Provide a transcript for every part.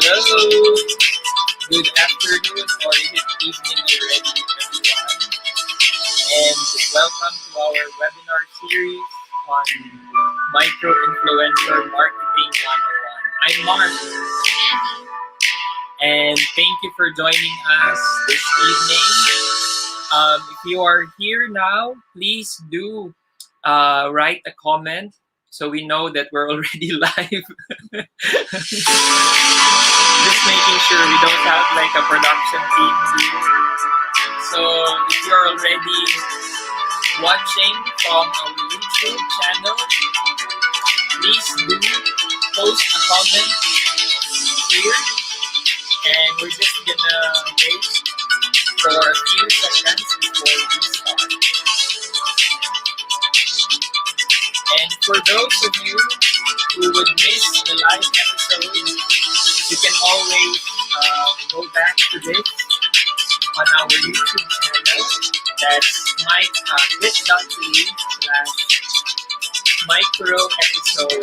Hello, good afternoon or is it evening already, everyone? And welcome to our webinar series on Micro Influencer Marketing 101. I'm Mark, and thank you for joining us this evening. If you are here now, please do write a comment so we know that we're already live. Just making sure we don't have like a production team here. So if you're already watching from our YouTube channel, please do post a comment here, and we're just gonna wait for a few seconds before we start. And for those of you who would miss the live episode, you can always go back to this on our YouTube channel. That's bit.ly/micro episode 1.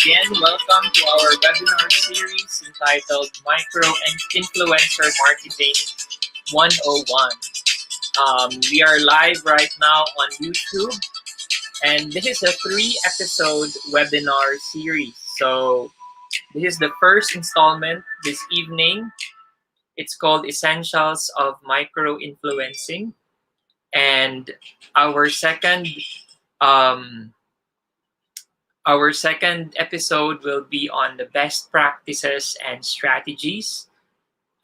Again, welcome to our webinar series entitled Micro Influencer Marketing 101. We are live right now on YouTube, and this is a 3-episode webinar series. So this is the first installment this evening. It's called Essentials of Micro Influencing, and our second episode will be on the best practices and strategies.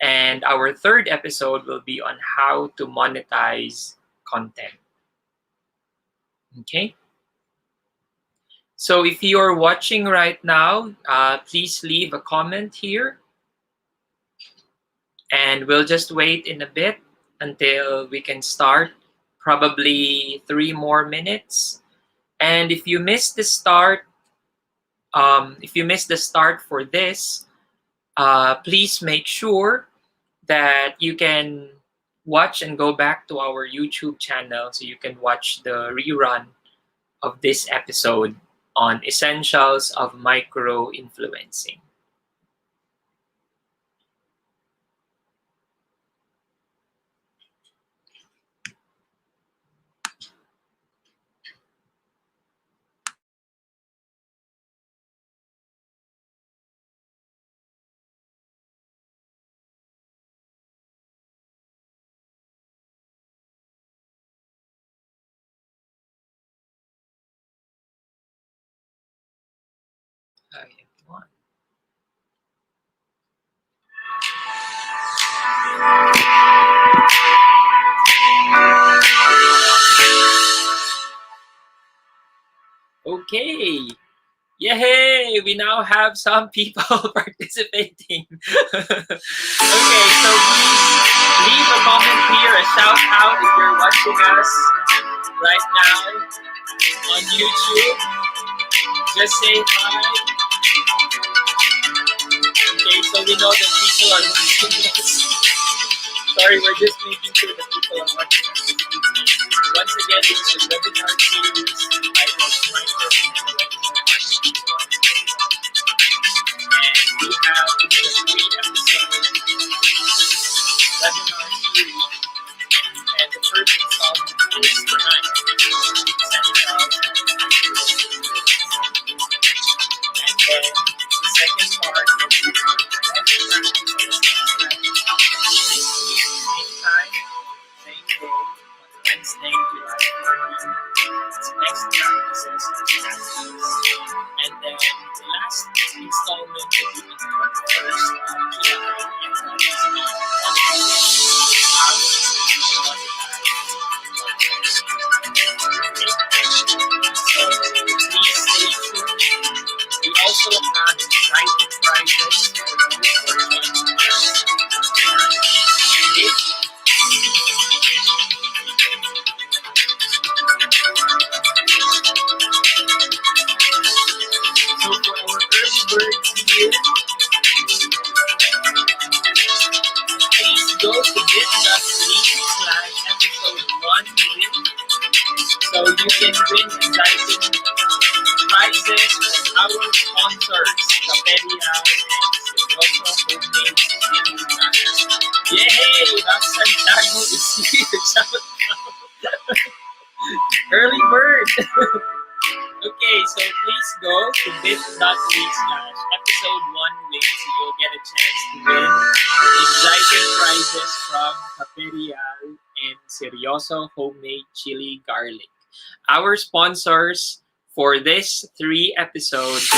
And our third episode will be on how to monetize content. Okay? So if you're watching right now, please leave a comment here. And we'll just wait in a bit until we can start, probably 3 more minutes. And if you missed the start, for this, please make sure that you can watch and go back to our YouTube channel so you can watch the rerun of this episode on Essentials of Micro Influencing. Hi, everyone. Okay. Yay! We now have some people participating. Okay, so please leave a comment here, a shout out if you're watching us right now on YouTube. Just say hi. Okay, so we know that people are watching us. Sorry, we're just making sure that people are watching us this evening. Once again, this is the webinar series entitled Micro Influencer Marketing 101. And we have the 3-episode webinar series. And the first installment is tonight, Essentials. And then the second part will be on the best practices. Next week, same time, same day, on Wednesday, July 14th. It's best practices and strategies. And then the last installment will be on the 21st of July, and that is the hours to monetize. So please stay tuned. We also have exciting prizes for those who are joining us today. So for our early birds here, please go to bit.ly/episode1win so you can win exciting prizes from our sponsors, Caperia and Seryoso Homemade Chili Nuggets. Yay! Rob Santiago is here. Shout out. Early bird. Okay, so please go to bit.ly/episode1win so you'll get a chance to win exciting prizes from Caperia and Seryoso Homemade Chili Garlic. Our sponsors for this 3 episodes.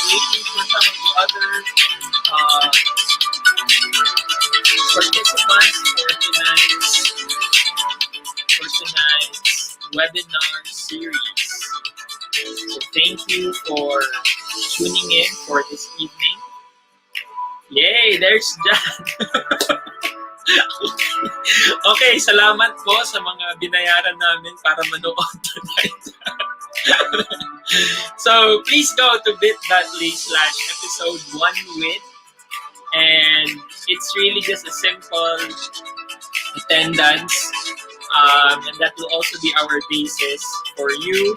Waiting for some of the other participants for tonight's webinar series. So thank you for tuning in for this evening. Yay! There's John! Okay, salamat po sa mga binayaran namin para manood tonight. So please go to bit.ly/episode1win, and it's really just a simple attendance, and that will also be our basis for you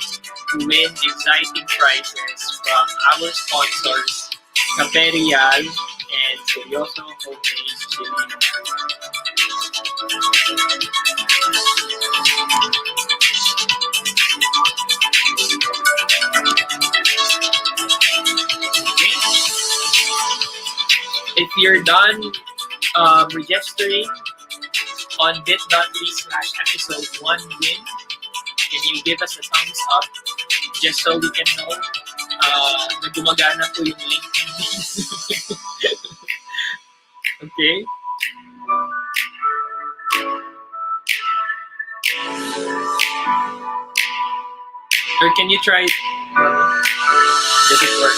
to win exciting prizes from our sponsors, Caperial and Seryoso Homemade Chili. If you're done registering on bit.ly/episode1win, can you give us a thumbs up just so we can know na gumagana po yung link? Okay? Or can you try it? Does it work?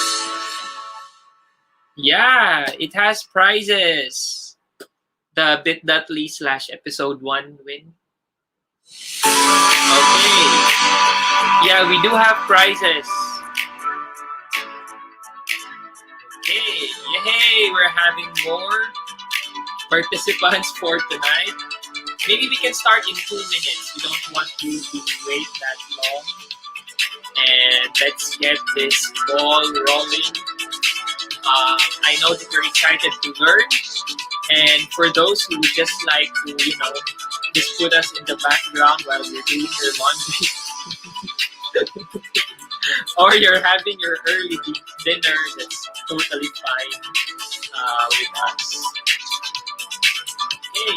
Yeah, it has prizes. The bit.ly/episode1win. Okay. Yeah, we do have prizes. Okay. Yay! We're having more participants for tonight. Maybe we can start in 2 minutes. We don't want you to wait that long. And let's get this ball rolling. I know that you're excited to learn, and for those who would just like to, just put us in the background while you're doing your laundry, or you're having your early dinner, that's totally fine with us. Okay.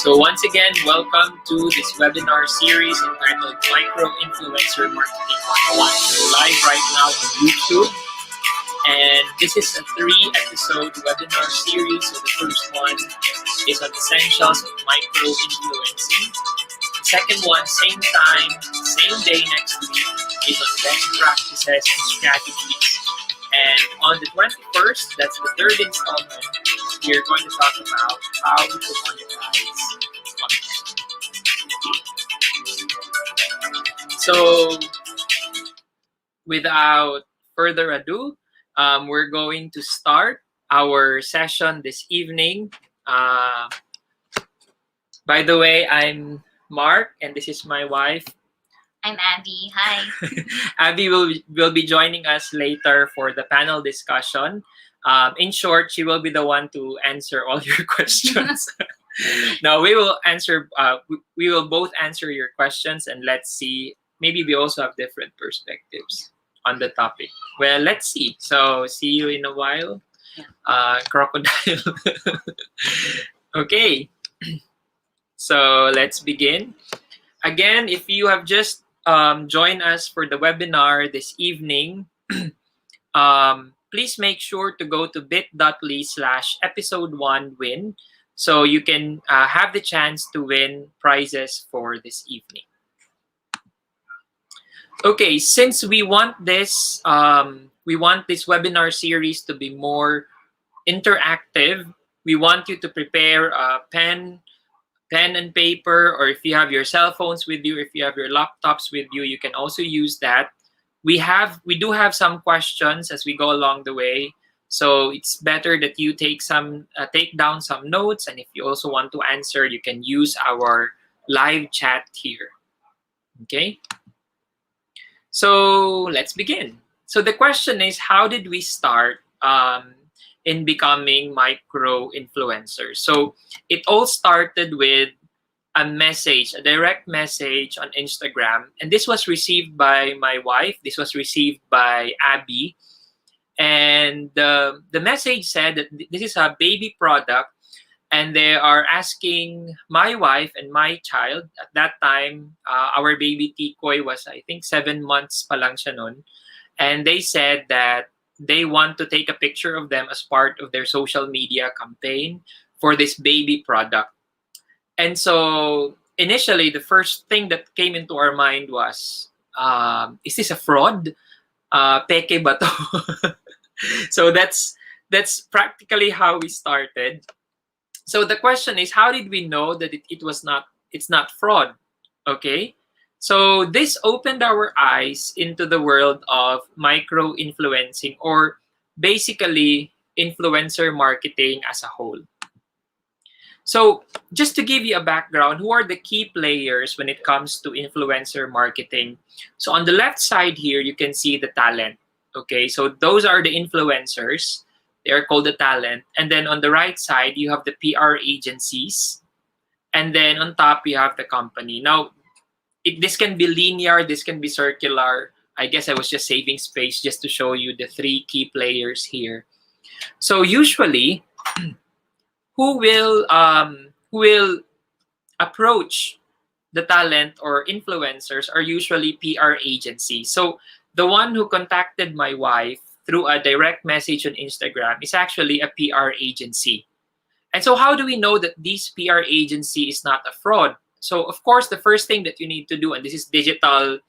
So once again, welcome to this webinar series entitled Micro Influencer Marketing 101. We're live right now on YouTube. And this is a 3-episode webinar series. So the first one is on essentials of micro influencing. The second one, same time, same day next week, is on best practices and strategies. And on the 21st, that's the 3rd installment, we are going to talk about how to monetize content. So without further ado, we're going to start our session this evening. Uh, by the way, I'm Mark, and this is my wife. I'm Abby. Hi. Abby will be joining us later for the panel discussion. In short, she will be the one to answer all your questions. No, we will answer. We will both answer your questions, and let's see. Maybe we also have different perspectives on the topic. Well, let's see. So, see you in a while. Crocodile. Okay. So let's begin. Again, if you have just joined us for the webinar this evening, please make sure to go to bit.ly/episode1win so you can have the chance to win prizes for this evening. Okay, since we want this webinar series to be more interactive, we want you to prepare a pen and paper, or if you have your cell phones with you, if you have your laptops with you, you can also use that. We do have some questions as we go along the way, so it's better that you take down some notes, and if you also want to answer, you can use our live chat here. Okay, so let's begin. So the question is, how did we start in becoming micro influencers? So it all started with a direct message on Instagram. And this was received by my wife. This was received by Abby. And the message said that this is a baby product. And they are asking my wife and my child. At that time, our baby Tikoy was, I think, 7 months pa lang siya nun. And they said that they want to take a picture of them as part of their social media campaign for this baby product. And so initially, the first thing that came into our mind was, is this a fraud? Peke ba to? So that's practically how we started. So the question is, how did we know that it's not fraud? Okay. So this opened our eyes into the world of micro influencing, or basically influencer marketing as a whole. So just to give you a background, who are the key players when it comes to influencer marketing? So on the left side here, you can see the talent. Okay, so those are the influencers. They are called the talent. And then on the right side, you have the PR agencies. And then on top, you have the company. Now, this can be linear, this can be circular. I guess I was just saving space just to show you the three key players here. So usually, who will approach the talent or influencers are usually PR agencies. So the one who contacted my wife through a direct message on Instagram is actually a PR agency. And so how do we know that this PR agency is not a fraud? So of course, the first thing that you need to do, and this is digital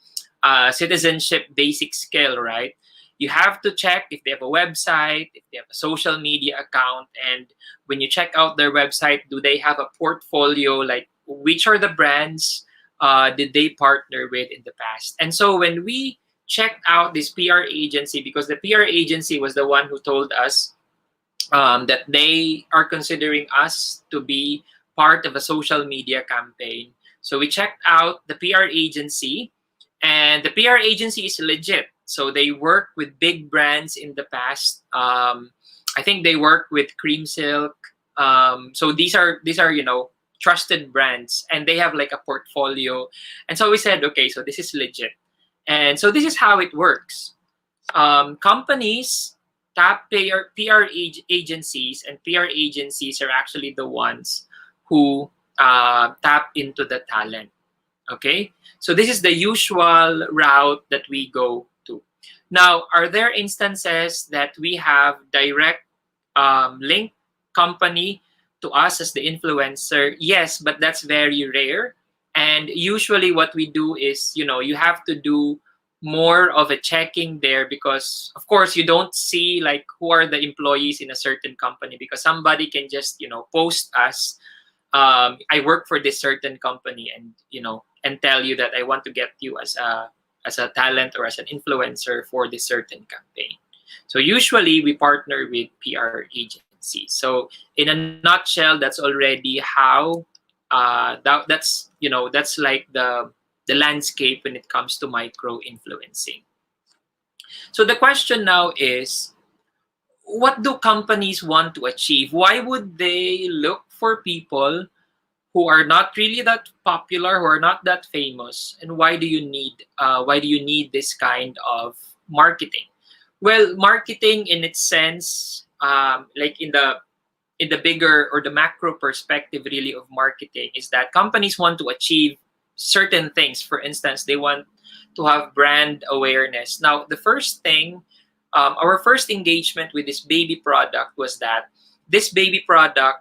citizenship basic skill, right? You have to check if they have a website, if they have a social media account, and when you check out their website, do they have a portfolio? Like, which are the brands did they partner with in the past? And so when we checked out this PR agency, because the PR agency was the one who told us that they are considering us to be part of a social media campaign. So we checked out the PR agency, and the PR agency is legit. So they work with big brands in the past. I think they work with Cream Silk. So these are trusted brands, and they have like a portfolio. And so we said, okay, so this is legit. And so this is how it works. Companies tap PR agencies, and PR agencies are actually the ones who tap into the talent. Okay, so this is the usual route that we go to. Now, are there instances that we have direct link company to us as the influencer? Yes, but that's very rare. And usually what we do is, you have to do more of a checking there, because of course you don't see like who are the employees in a certain company, because somebody can just post us, I work for this certain company, and and tell you that I want to get you as a talent or as an influencer for this certain campaign. So usually we partner with PR agencies. So in a nutshell, that's already how that's like the landscape when it comes to micro influencing. So the question now is, what do companies want to achieve? Why would they look for people who are not really that popular, who are not that famous, and why do you need this kind of marketing? Well, marketing in its sense, like in the bigger or the macro perspective really of marketing, is that companies want to achieve certain things. For instance, they want to have brand awareness. Now, the first thing, our first engagement with this baby product was that this baby product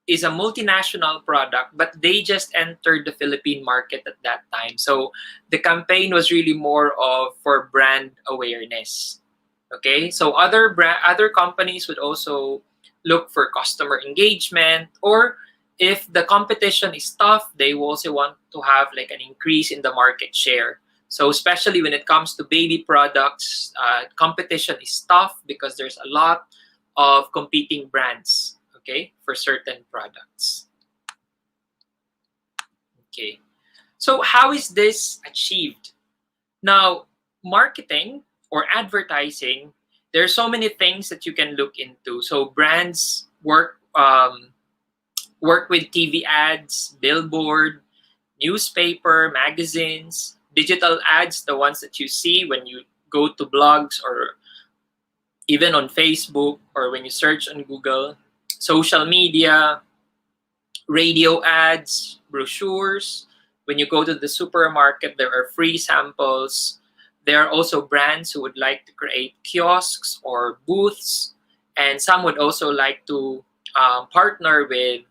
is a multinational product, but they just entered the Philippine market at that time. So the campaign was really more of for brand awareness. Okay, so other companies would also look for customer engagement, or if the competition is tough, they will also want to have like an increase in the market share. So especially when it comes to baby products, competition is tough because there's a lot of competing brands, okay, for certain products. Okay, so how is this achieved? Now, marketing or advertising, there are so many things that you can look into. So brands work with TV ads, billboard, newspaper, magazines, digital ads, the ones that you see when you go to blogs or even on Facebook or when you search on Google, social media, radio ads, brochures. When you go to the supermarket, there are free samples. There are also brands who would like to create kiosks or booths, and some would also like to partner with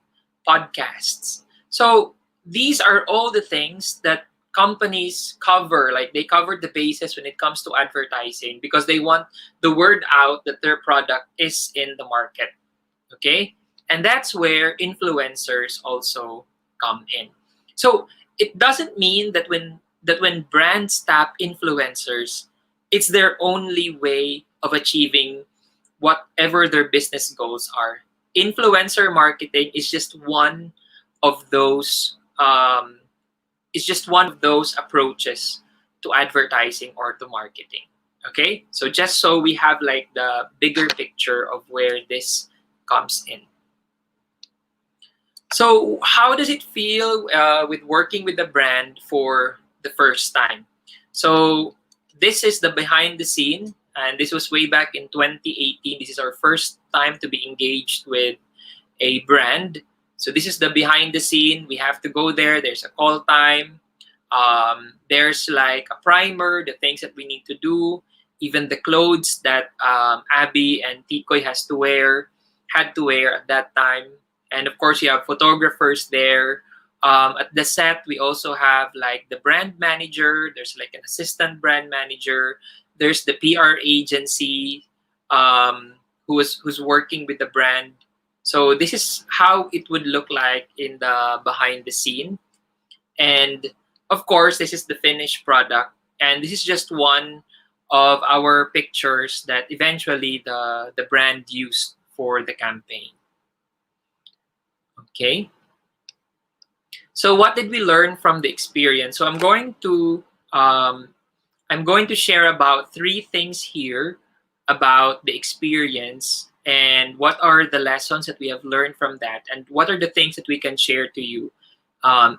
podcasts. So these are all the things that companies cover. Like they cover the bases when it comes to advertising because they want the word out that their product is in the market. Okay, and that's where influencers also come in. So it doesn't mean that when brands tap influencers, it's their only way of achieving whatever their business goals are. Influencer marketing is just one of those approaches to advertising or to marketing. Okay, so just so we have like the bigger picture of where this comes in. So how does it feel with working with a brand for the first time? So this is the behind the scene, and this was way back in 2018. This is our first time to be engaged with a brand. So this is the behind the scene. We have to go there. There's a call time. There's like a primer, the things that we need to do, even the clothes that Abby and Tikoy had to wear at that time. And of course, you have photographers there. At the set, we also have like the brand manager. There's like an assistant brand manager. There's the PR agency who's working with the brand. So this is how it would look like in the behind the scene. And of course, this is the finished product. And this is just one of our pictures that eventually the brand used for the campaign. Okay. So what did we learn from the experience? So I'm going to share about 3 things here about the experience and what are the lessons that we have learned from that, and what are the things that we can share to you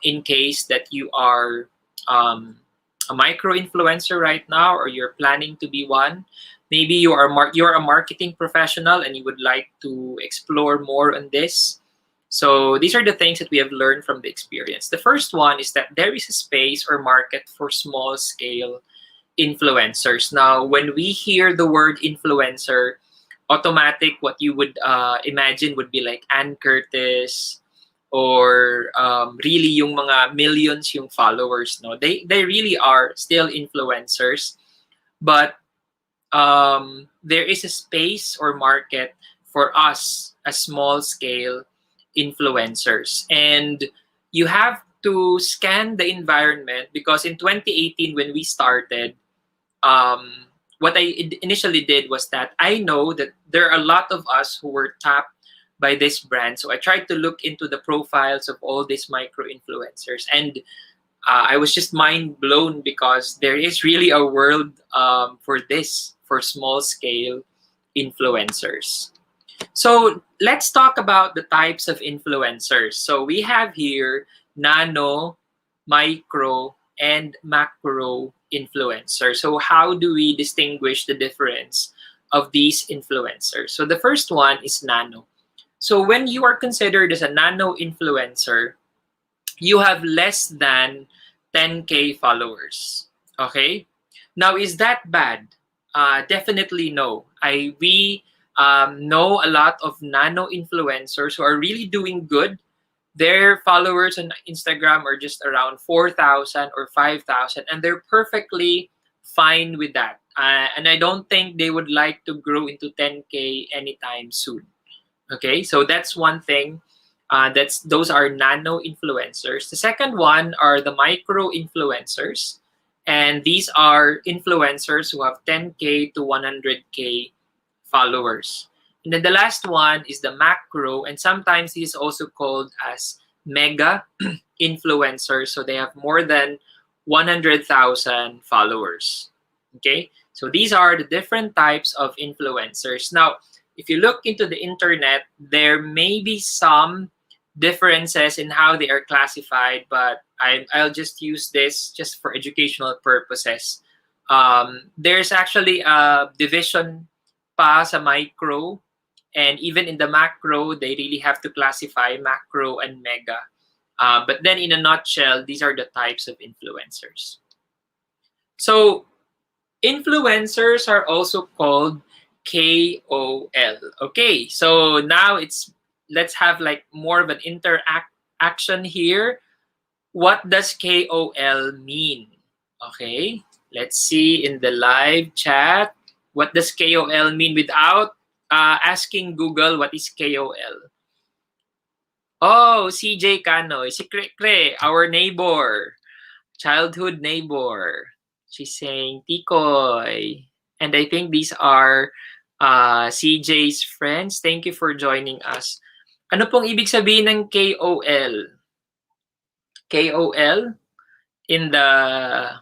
in case that you are a micro influencer right now, or you're planning to be one. Maybe you're a marketing professional and you would like to explore more on this. So these are the things that we have learned from the experience. The first one is that there is a space or market for small scale influencers. Now, when we hear the word influencer, automatic, what you would imagine would be like Ann Curtis, or really yung mga millions yung followers. No, they really are still influencers, but there is a space or market for us as small scale influencers, and you have to scan the environment because in 2018 when we started, what I initially did was that I know that there are a lot of us who were tapped by this brand. So I tried to look into the profiles of all these micro influencers, and I was just mind blown because there is really a world for this, for small scale influencers. So let's talk about the types of influencers. So we have here nano, micro, and macro influencer. So how do we distinguish the difference of these influencers? So the first one is nano. So when you are considered as a nano influencer, you have less than 10K followers. Okay? Now, is that bad? Definitely no. We know a lot of nano influencers who are really doing good. Their followers on Instagram are just around 4,000 or 5,000, and they're perfectly fine with that. And I don't think they would like to grow into 10K anytime soon. Okay, so that's one thing. Those are nano influencers. The second one are the micro influencers, and these are influencers who have 10K to 100K followers. And then the last one is the macro, and sometimes he's also called as mega influencers. So they have more than 100,000 followers. Okay, so these are the different types of influencers. Now, if you look into the internet, there may be some differences in how they are classified, but I'll just use this just for educational purposes. There's actually a division pa sa micro, and even in the macro, they really have to classify macro and mega. But then in a nutshell, these are the types of influencers. So influencers are also called KOL. Okay, so now let's have like more of an interaction here. What does KOL mean? Okay, let's see in the live chat. What does KOL mean without asking Google what is KOL? Oh, CJ Canoy, si Kre, our neighbor, childhood neighbor. She's saying Tikoy. And I think these are CJ's friends. Thank you for joining us. Ano pong ibig sabihin ng KOL? KOL in the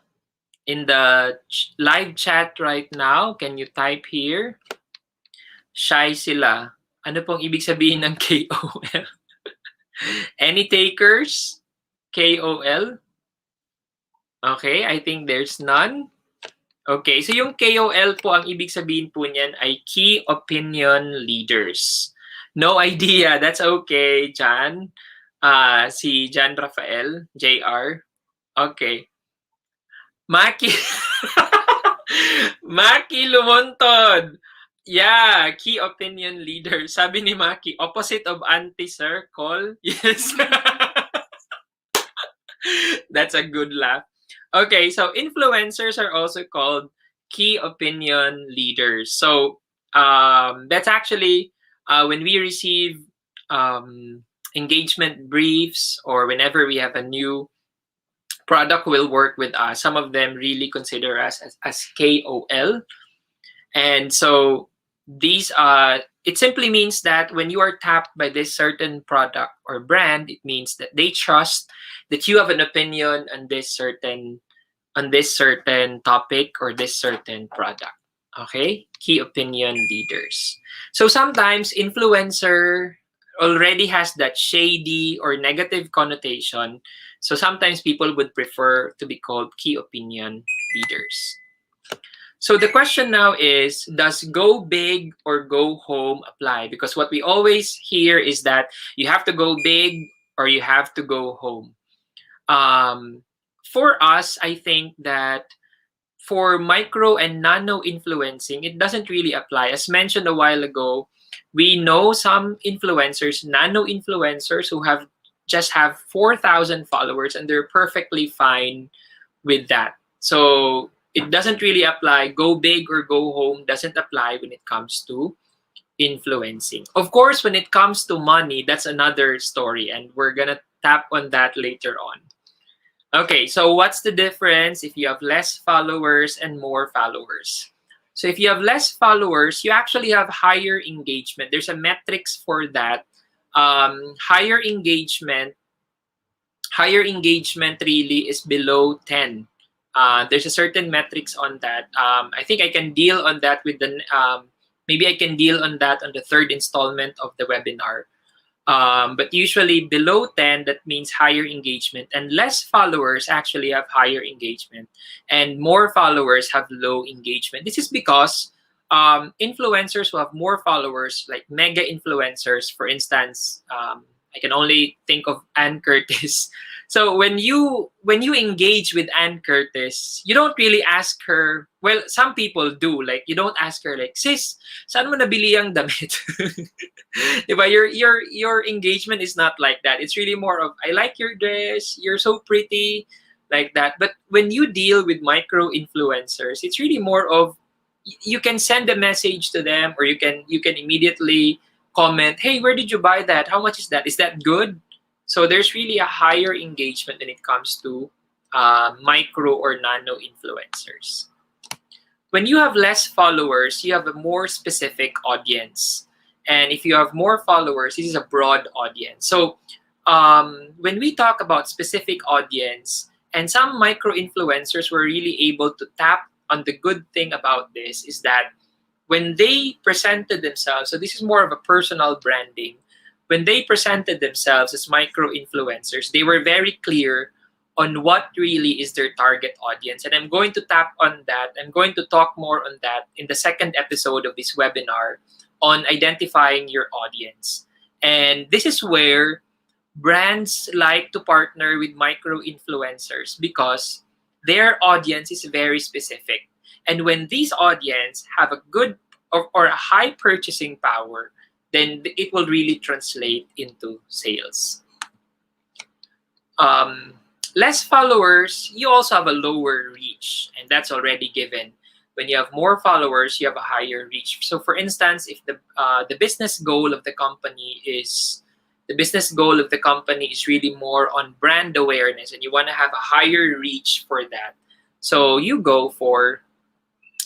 live chat right now, can you type here? Shy sila. Ano pong ibig sabihin ng KOL? Any takers? KOL? Okay, I think there's none. Okay, so yung KOL po, ang ibig sabihin po niyan ay Key Opinion Leaders. No idea, that's okay, Jan. Si Jan Rafael, JR. Okay. Maki. Maki Lumontod. Yeah, Key Opinion Leader. Sabi ni Maki, opposite of anti-circle. Yes. That's a good laugh. Okay, so influencers are also called key opinion leaders. So that's actually when we receive engagement briefs or whenever we have a new product will work with us, some of them really consider us as KOL. And so these it simply means that when you are tapped by this certain product or brand, it means that they trust that you have an opinion on this certain topic or this certain product. Okay? Key opinion leaders. So sometimes influencer already has that shady or negative connotation. So sometimes people would prefer to be called key opinion leaders. So the question now is, does go big or go home apply? Because what we always hear is that you have to go big or you have to go home. For us, I think that for micro and nano influencing, it doesn't really apply. As mentioned a while ago, we know some influencers, nano influencers, who just have 4,000 followers and they're perfectly fine with that. So it doesn't really apply. Go big or go home doesn't apply when it comes to influencing. Of course, when it comes to money, that's another story, and we're gonna tap on that later on. Okay, so what's the difference if you have less followers and more followers? So if you have less followers, you actually have higher engagement. There's a metrics for that. Higher engagement really is below 10. There's a certain metrics on that. I think I can deal on that with the maybe I can deal on that on the third installment of the webinar. But usually below 10, that means higher engagement, and less followers actually have higher engagement, and more followers have low engagement. This is because influencers who have more followers, like mega influencers, for instance, I can only think of Ann Curtis. So when you engage with Ann Curtis, you don't really ask her. Well, some people do. Like you don't ask her like, sis, saan mo nabili ang damit? Diba? Your engagement is not like that. It's really more of, I like your dress, you're so pretty, like that. But when you deal with micro influencers, it's really more of, you can send a message to them, or you can immediately comment, hey, where did you buy that? How much is that? Is that good? So there's really a higher engagement when it comes to micro or nano influencers. When you have less followers, you have a more specific audience. And if you have more followers, this is a broad audience. So when we talk about specific audience, and some micro influencers were really able to tap on, the good thing about this is that when they presented themselves, so this is more of a personal branding, when they presented themselves as micro influencers, they were very clear on what really is their target audience. And I'm going to tap on that. I'm going to talk more on that in the second episode of this webinar on identifying your audience. And this is where brands like to partner with micro influencers because their audience is very specific. And when these audience have a good or a high purchasing power, then it will really translate into sales. Less followers, you also have a lower reach, and that's already given. When you have more followers, you have a higher reach. So, for instance, if the business goal of the company is really more on brand awareness, and you want to have a higher reach for that, so you go for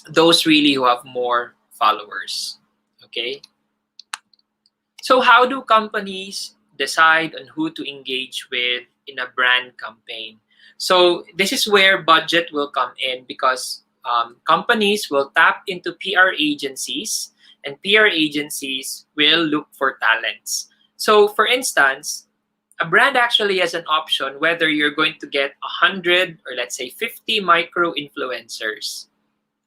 those really who have more followers. Okay. So, how do companies decide on who to engage with in a brand campaign? So this is where budget will come in, because companies will tap into PR agencies, and PR agencies will look for talents. So for instance, a brand actually has an option whether you're going to get 100 or let's say 50 micro influencers,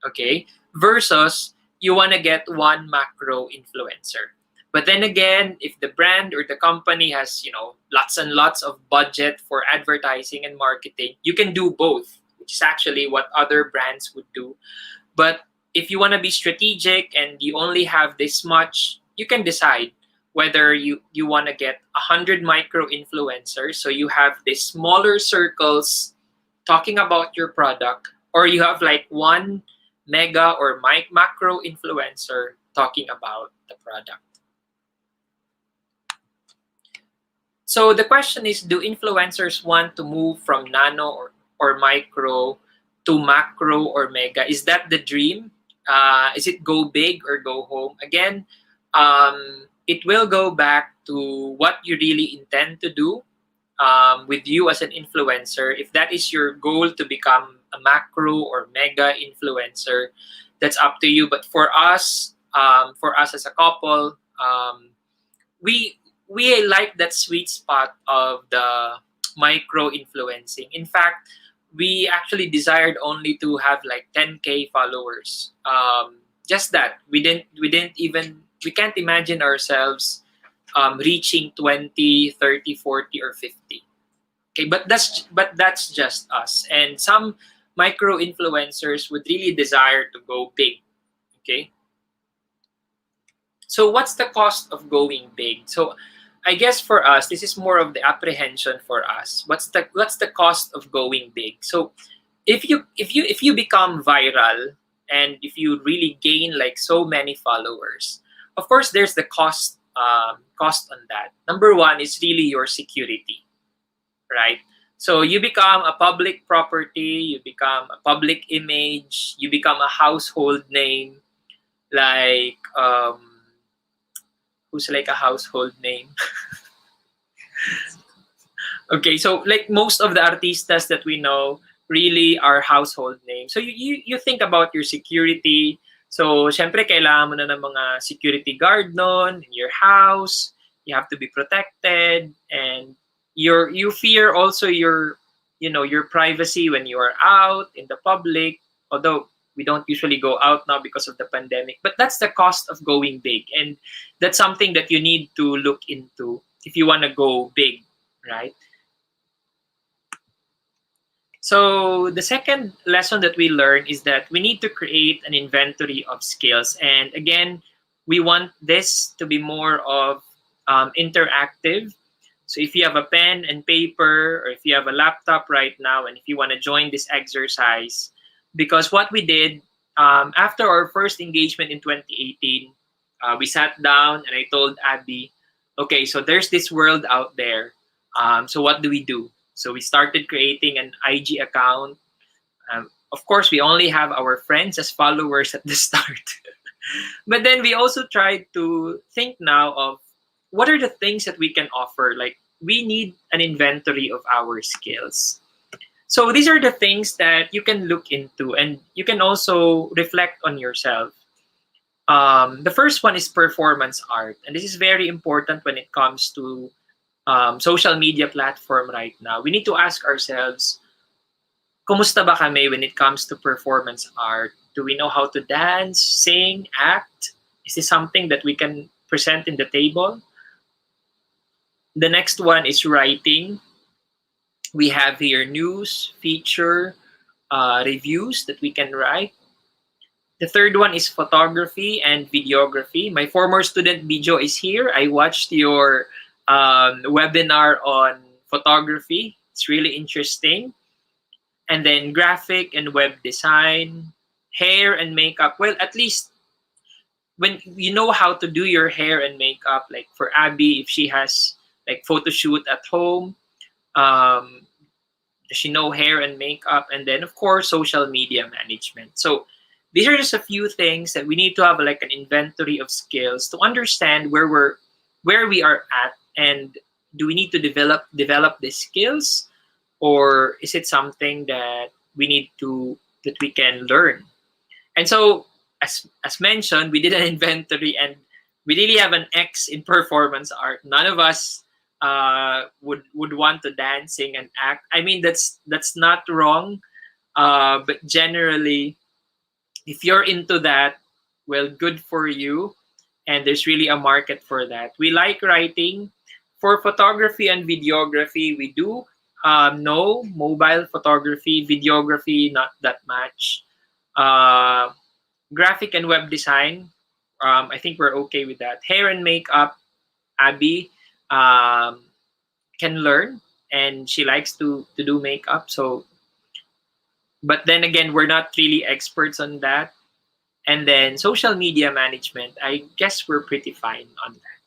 okay, versus you want to get one macro influencer. But then again, if the brand or the company has, lots and lots of budget for advertising and marketing, you can do both, which is actually what other brands would do. But if you want to be strategic and you only have this much, you can decide whether you want to get 100 micro influencers, so you have these smaller circles talking about your product, or you have like one mega or macro influencer talking about the product. So the question is, do influencers want to move from nano or micro to macro or mega? Is that the dream? Is it go big or go home? Again, it will go back to what you really intend to do with you as an influencer. If that is your goal to become a macro or mega influencer, that's up to you. But for us as a couple, we like that sweet spot of the micro influencing. In fact, we actually desired only to have like 10K followers. Just that we can't imagine ourselves reaching 20, 30, 40, or 50. Okay, but that's just us. And some micro influencers would really desire to go big. Okay. So what's the cost of going big? So I guess for us, this is more of the apprehension for us. What's the cost of going big? So if you become viral, and if you really gain like so many followers, of course there's the cost on that. Number one is really your security, right? So you become a public property, you become a public image, you become a household name, like who's like a household name? Okay, so like most of the artistas that we know really are household names. So you think about your security. So syempre kailangan mo na ng mga security guard nun in your house. You have to be protected, and you fear also your your privacy when you are out in the public. Although we don't usually go out now because of the pandemic, but that's the cost of going big, and that's something that you need to look into if you want to go big, right? So the second lesson that we learn is that we need to create an inventory of skills. And again, we want this to be more of interactive. So if you have a pen and paper, or if you have a laptop right now, and if you want to join this exercise, because what we did after our first engagement in 2018, we sat down and I told Abby, okay, so there's this world out there. So what do we do? So we started creating an IG account. Of course, we only have our friends as followers at the start. But then we also tried to think now of what are the things that we can offer. Like we need an inventory of our skills. So these are the things that you can look into, and you can also reflect on yourself. The first one is performance art. And this is very important when it comes to social media platform right now. We need to ask ourselves, kumusta ba kami when it comes to performance art? Do we know how to dance, sing, act? Is this something that we can present in the table? The next one is writing. We have here news, feature, reviews that we can write. The third one is photography and videography. My former student Bijo is here. I watched your webinar on photography. It's really interesting. And then graphic and web design, hair and makeup. Well, at least when you know how to do your hair and makeup, like for Abby, if she has like photo shoot at home, um, does she know hair and makeup? And then of course, social media management. So these are just a few things that we need to have like an inventory of skills to understand where we are at, and do we need to develop these skills, or is it something that we can learn? And so as mentioned, we did an inventory, and we really have an X in performance art. None of us would want to dance, sing, and act. I mean, that's not wrong, but generally, if you're into that, well, good for you. And there's really a market for that. We like writing. For photography and videography, we do know mobile photography, videography, not that much. Uh, Graphic and web design, I think we're okay with that. Hair and makeup, Abby um, can learn, and she likes to do makeup. So, but then again, we're not really experts on that. And then social media management, I guess we're pretty fine on that.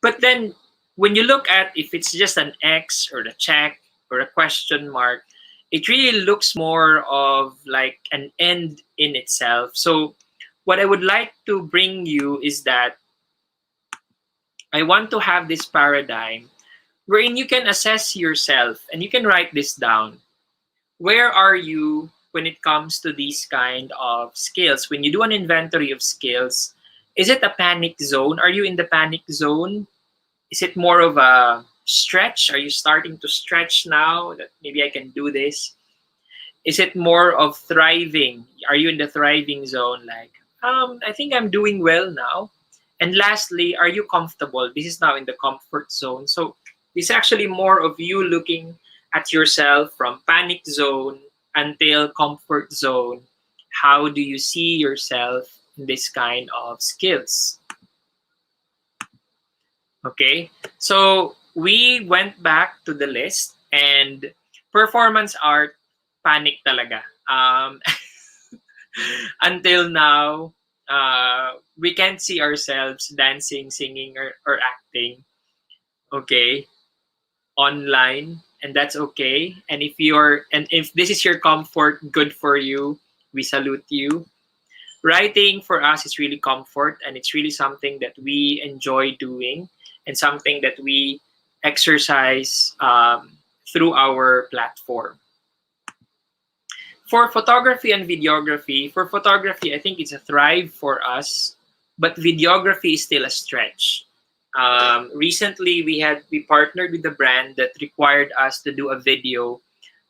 But then when you look at if it's just an X or a check or a question mark, it really looks more of like an end in itself. So what I would like to bring you is that I want to have this paradigm wherein you can assess yourself and you can write this down. Where are you when it comes to these kind of skills? When you do an inventory of skills, is it a panic zone? Are you in the panic zone? Is it more of a stretch? Are you starting to stretch now that maybe I can do this? Is it more of thriving? Are you in the thriving zone? Like, I think I'm doing well now. And lastly, are you comfortable? This is now in the comfort zone. So it's actually more of you looking at yourself from panic zone until comfort zone. How do you see yourself in this kind of skills? Okay, so we went back to the list, and performance art, panic talaga. Until now, we can't see ourselves dancing, singing, or acting, okay, online. and that's okay. And if this is your comfort, good for you. We salute you. Writing for us is really comfort, and it's really something that we enjoy doing, and something that we exercise through our platform. For photography and videography, for photography, I think it's a thrive for us, but videography is still a stretch. Recently, we partnered with a brand that required us to do a video,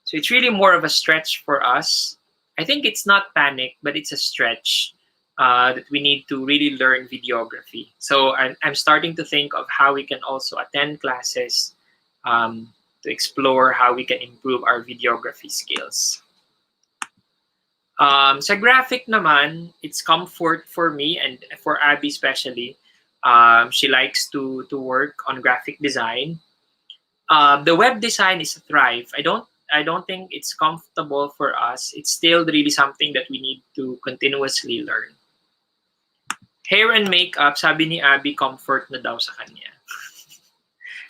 so it's really more of a stretch for us. I think it's not panic, but it's a stretch that we need to really learn videography. So I'm starting to think of how we can also attend classes to explore how we can improve our videography skills. Sa graphic naman, it's comfort for me and for Abby especially. She likes to work on graphic design. The web design is a thrive. I don't think it's comfortable for us. It's still really something that we need to continuously learn. Hair and makeup, sabi ni Abby, comfort na daw sa kanya.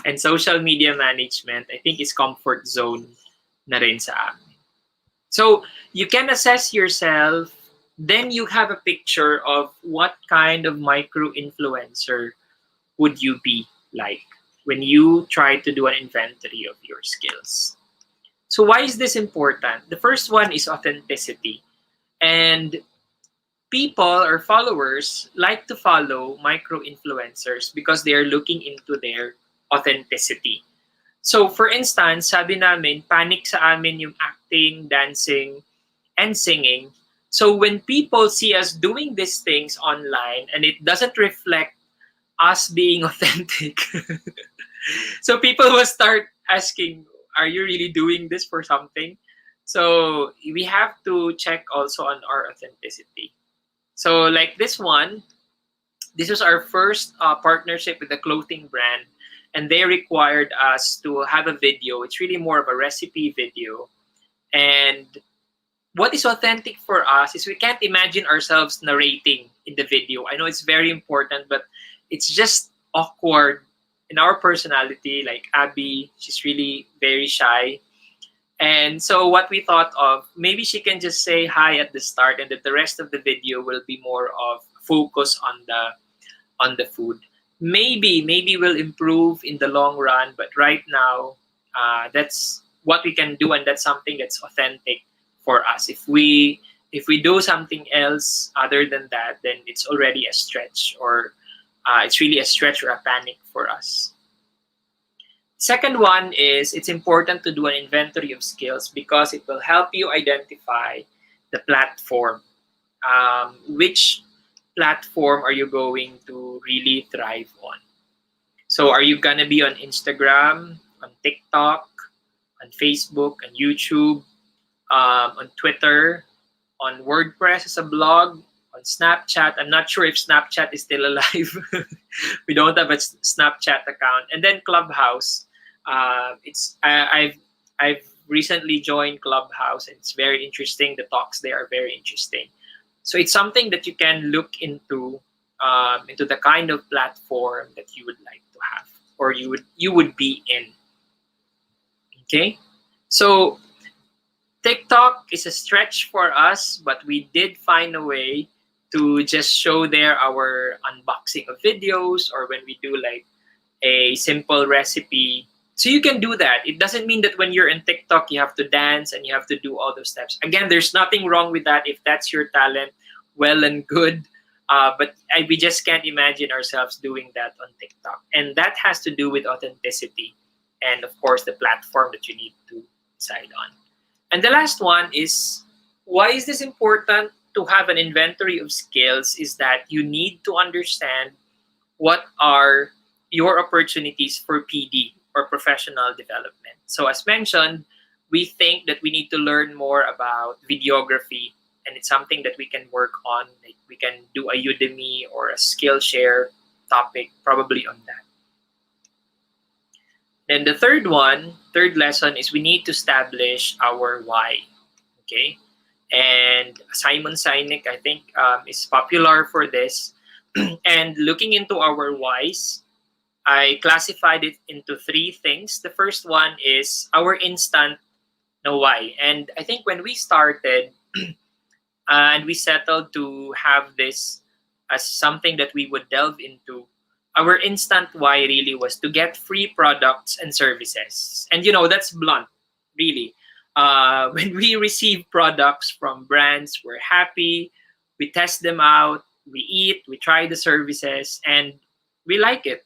And social media management, I think is comfort zone na rin sa amin. So you can assess yourself, then you have a picture of what kind of micro-influencer would you be like when you try to do an inventory of your skills. So why is this important? The first one is authenticity. And people or followers like to follow micro-influencers because they are looking into their authenticity. So for instance, sabi namin, panic sa amin yung acting, dancing, and singing. So when people see us doing these things online and it doesn't reflect us being authentic, so people will start asking, are you really doing this for something? So we have to check also on our authenticity. So like this one, this was our first partnership with a clothing brand, and they required us to have a video. It's really more of a recipe video. And what is authentic for us is we can't imagine ourselves narrating in the video. I know it's very important, but it's just awkward in our personality. Like Abby, she's really very shy. And so what we thought of, maybe she can just say hi at the start, and that the rest of the video will be more of focus on the food. Maybe will improve in the long run, but right now, that's what we can do, and that's something that's authentic for us. If we do something else other than that, then it's already a stretch, or it's really a stretch or a panic for us. Second one is it's important to do an inventory of skills because it will help you identify the platform. Which platform are you going to really thrive on? So are you gonna be on Instagram, on TikTok, on Facebook, on YouTube, on Twitter, on WordPress as a blog, on Snapchat? I'm not sure if Snapchat is still alive. We don't have a Snapchat account. And then Clubhouse. I've recently joined Clubhouse, and it's very interesting. The talks there are very interesting. So it's something that you can look into the kind of platform that you would like to have, or you would be in. Okay, so TikTok is a stretch for us, but we did find a way to just show there our unboxing of videos, or when we do like a simple recipe. So you can do that. It doesn't mean that when you're in TikTok, you have to dance and you have to do all those steps. Again, there's nothing wrong with that. If that's your talent, well and good. But we just can't imagine ourselves doing that on TikTok. And that has to do with authenticity and, of course, the platform that you need to decide on. And the last one is, why is this important to have an inventory of skills? Is that you need to understand what are your opportunities for PD, or professional development. So as mentioned, we think that we need to learn more about videography, and it's something that we can work on. Like we can do a Udemy or a Skillshare topic probably on that. Then the third lesson is we need to establish our why. Okay, and Simon Sinek, I think, is popular for this. And looking into our whys, I classified it into three things. The first one is our instant know why. And I think when we started and we settled to have this as something that we would delve into, our instant why really was to get free products and services. And that's blunt, really. When we receive products from brands, we're happy, we test them out, we eat, we try the services, and we like it.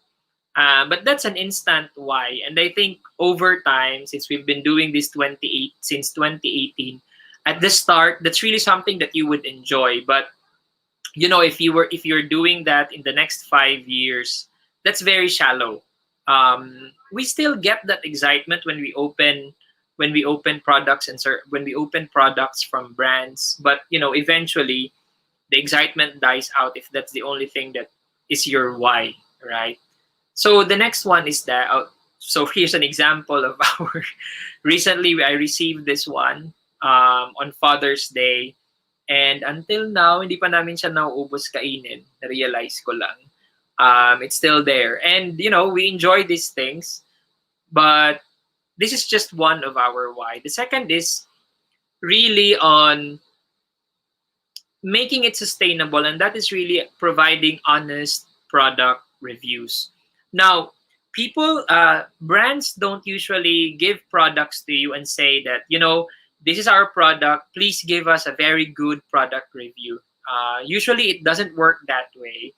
But that's an instant why. And I think over time, since we've been doing this 2018, at the start, that's really something that you would enjoy. But if you're doing that in the next 5 years, that's very shallow. We still get that excitement when we open products when we open products from brands. But eventually the excitement dies out if that's the only thing that is your why, right? So the next one is that. So here's an example of our. Recently, I received this one on Father's Day, and until now, hindi pa namin siya nauubos kainin. Na-realize ko lang. It's still there, and we enjoy these things, but this is just one of our why. The second is really on making it sustainable, and that is really providing honest product reviews. Now, brands don't usually give products to you and say that, this is our product, please give us a very good product review. Usually it doesn't work that way.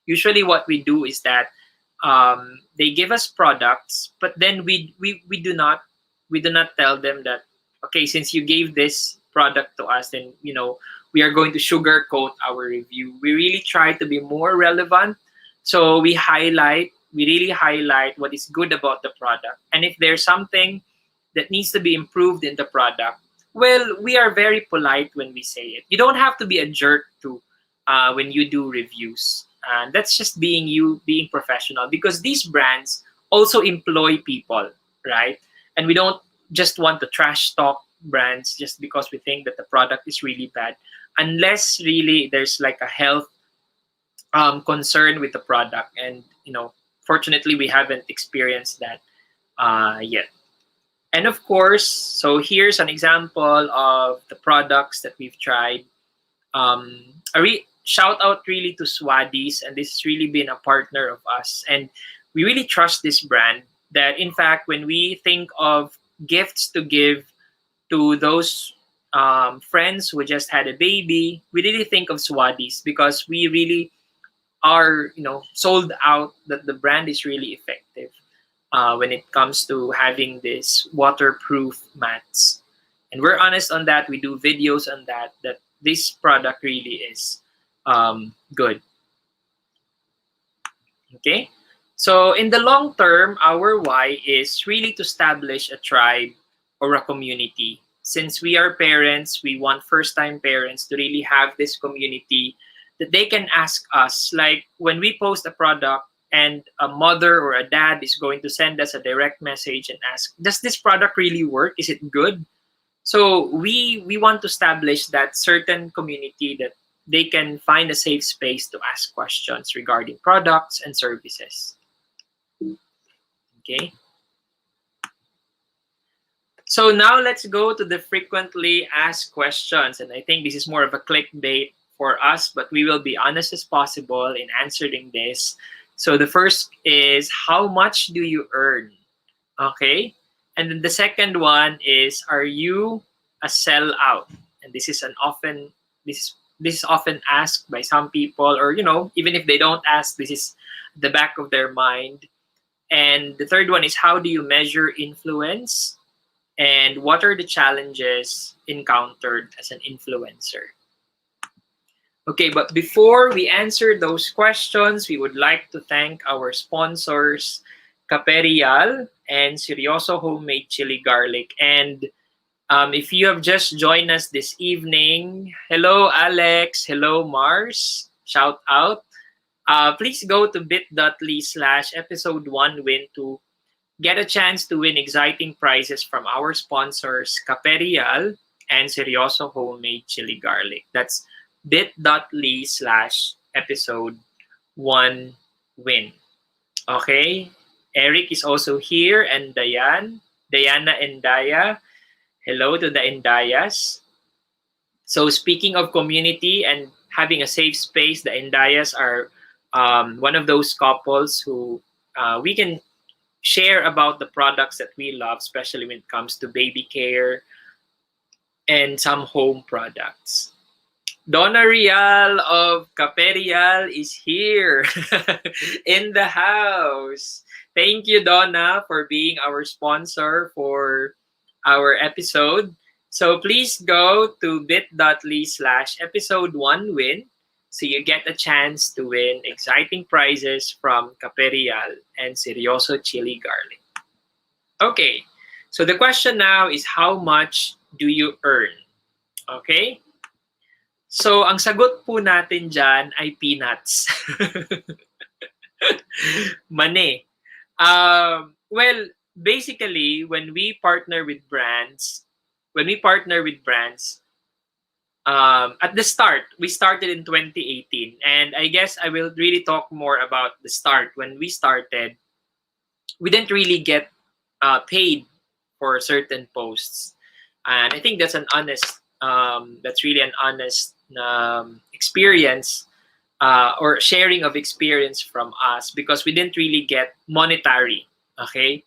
Usually what we do is that they give us products, but then we do not tell them that, okay, since you gave this product to us, then we are going to sugarcoat our review. We really try to be more relevant. So we really highlight what is good about the product. And if there's something that needs to be improved in the product, well, we are very polite when we say it. You don't have to be a jerk when you do reviews. And that's just being professional, because these brands also employ people, right? And we don't just want to trash talk brands just because we think that the product is really bad, unless really there's like a health concern with the product. And fortunately we haven't experienced that yet. And of course, so here's an example of the products that we've tried. Shout out really to Swadis, and this has really been a partner of us, and we really trust this brand. That in fact, when we think of gifts to give to those friends who just had a baby, we really think of Swadis, because we really are sold out that the brand is really effective when it comes to having this waterproof mats. And we're honest on that. We do videos on that this product really is good. Okay, so in the long term, our why is really to establish a tribe or a community. Since we are parents, we want first-time parents to really have this community that they can ask us. Like when we post a product and a mother or a dad is going to send us a direct message and ask, does this product really work? Is it good? So we want to establish that certain community that they can find a safe space to ask questions regarding products and services. Okay. So now let's go to the frequently asked questions. And I think this is more of a clickbait for us, but we will be honest as possible in answering this. So the first is, how much do you earn? Okay. And then the second one is, are you a sellout? And this is often asked by some people, or even if they don't ask, this is the back of their mind. And the third one is, how do you measure influence? And what are the challenges encountered as an influencer? Okay, but before we answer those questions, we would like to thank our sponsors, Caperial and Seryoso Homemade Chili Garlic. And if you have just joined us this evening, hello Alex, hello Mars, shout out. Please go to bit.ly/episode1win to get a chance to win exciting prizes from our sponsors, Caperial and Seryoso Homemade Chili Garlic. That's bit.ly/episode1win. Okay. Eric is also here, and Diana and Daya. Hello to the Indayas. So speaking of community and having a safe space, the Indayas are one of those couples who we can share about the products that we love, especially when it comes to baby care and some home products. Donna Real of Caperial is here in the house. Thank you, Donna, for being our sponsor for our episode. So please go to bit.ly/episode1win so you get a chance to win exciting prizes from Caperial and Serioso Chili Garlic. Okay, so the question now is how much do you earn? Okay? So, ang sagot po natin dyan ay peanuts. Mani. Well, basically, when we partner with brands, at the start, we started in 2018. And I guess I will really talk more about the start. When we started, we didn't really get paid for certain posts. And I think that's really an honest experience or sharing of experience from us because we didn't really get monetary. Okay.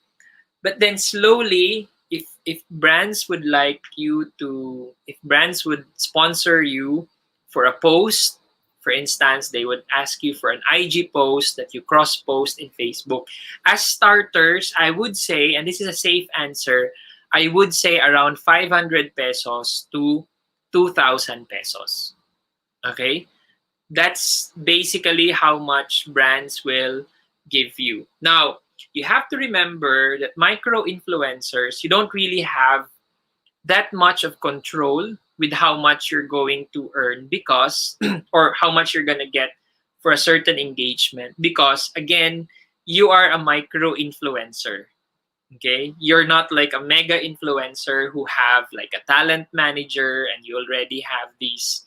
But then slowly, if brands would like you to, if brands would sponsor you for a post, for instance, they would ask you for an IG post that you cross post in Facebook. As starters, I would say, and this is a safe answer, I would say around 500 pesos to 2,000 pesos. Okay? That's basically how much brands will give you. Now, you have to remember that micro influencers, you don't really have that much of control with how much you're going to earn because, or how much you're going to get for a certain engagement because, again, you are a micro influencer. Okay, you're not like a mega influencer who have like a talent manager and you already have these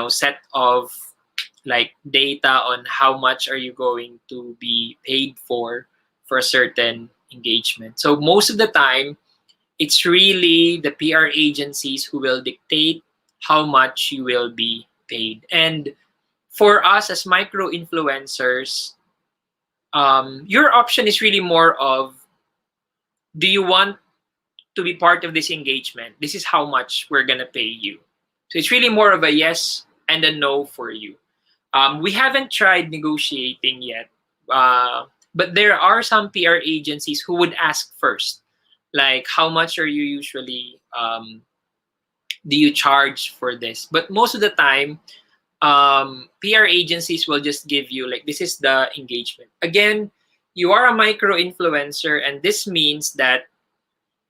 set of like data on how much are you going to be paid for a certain engagement. So most of the time it's really the PR agencies who will dictate how much you will be paid. And for us as micro influencers, your option is really more of, do you want to be part of this engagement? This is how much we're gonna pay you. So it's really more of a yes and a no for you. We haven't tried negotiating yet, but there are some PR agencies who would ask first, like how much are you usually do you charge for this? But most of the time, PR agencies will just give you like this is the engagement. Again, you are a micro influencer, and this means that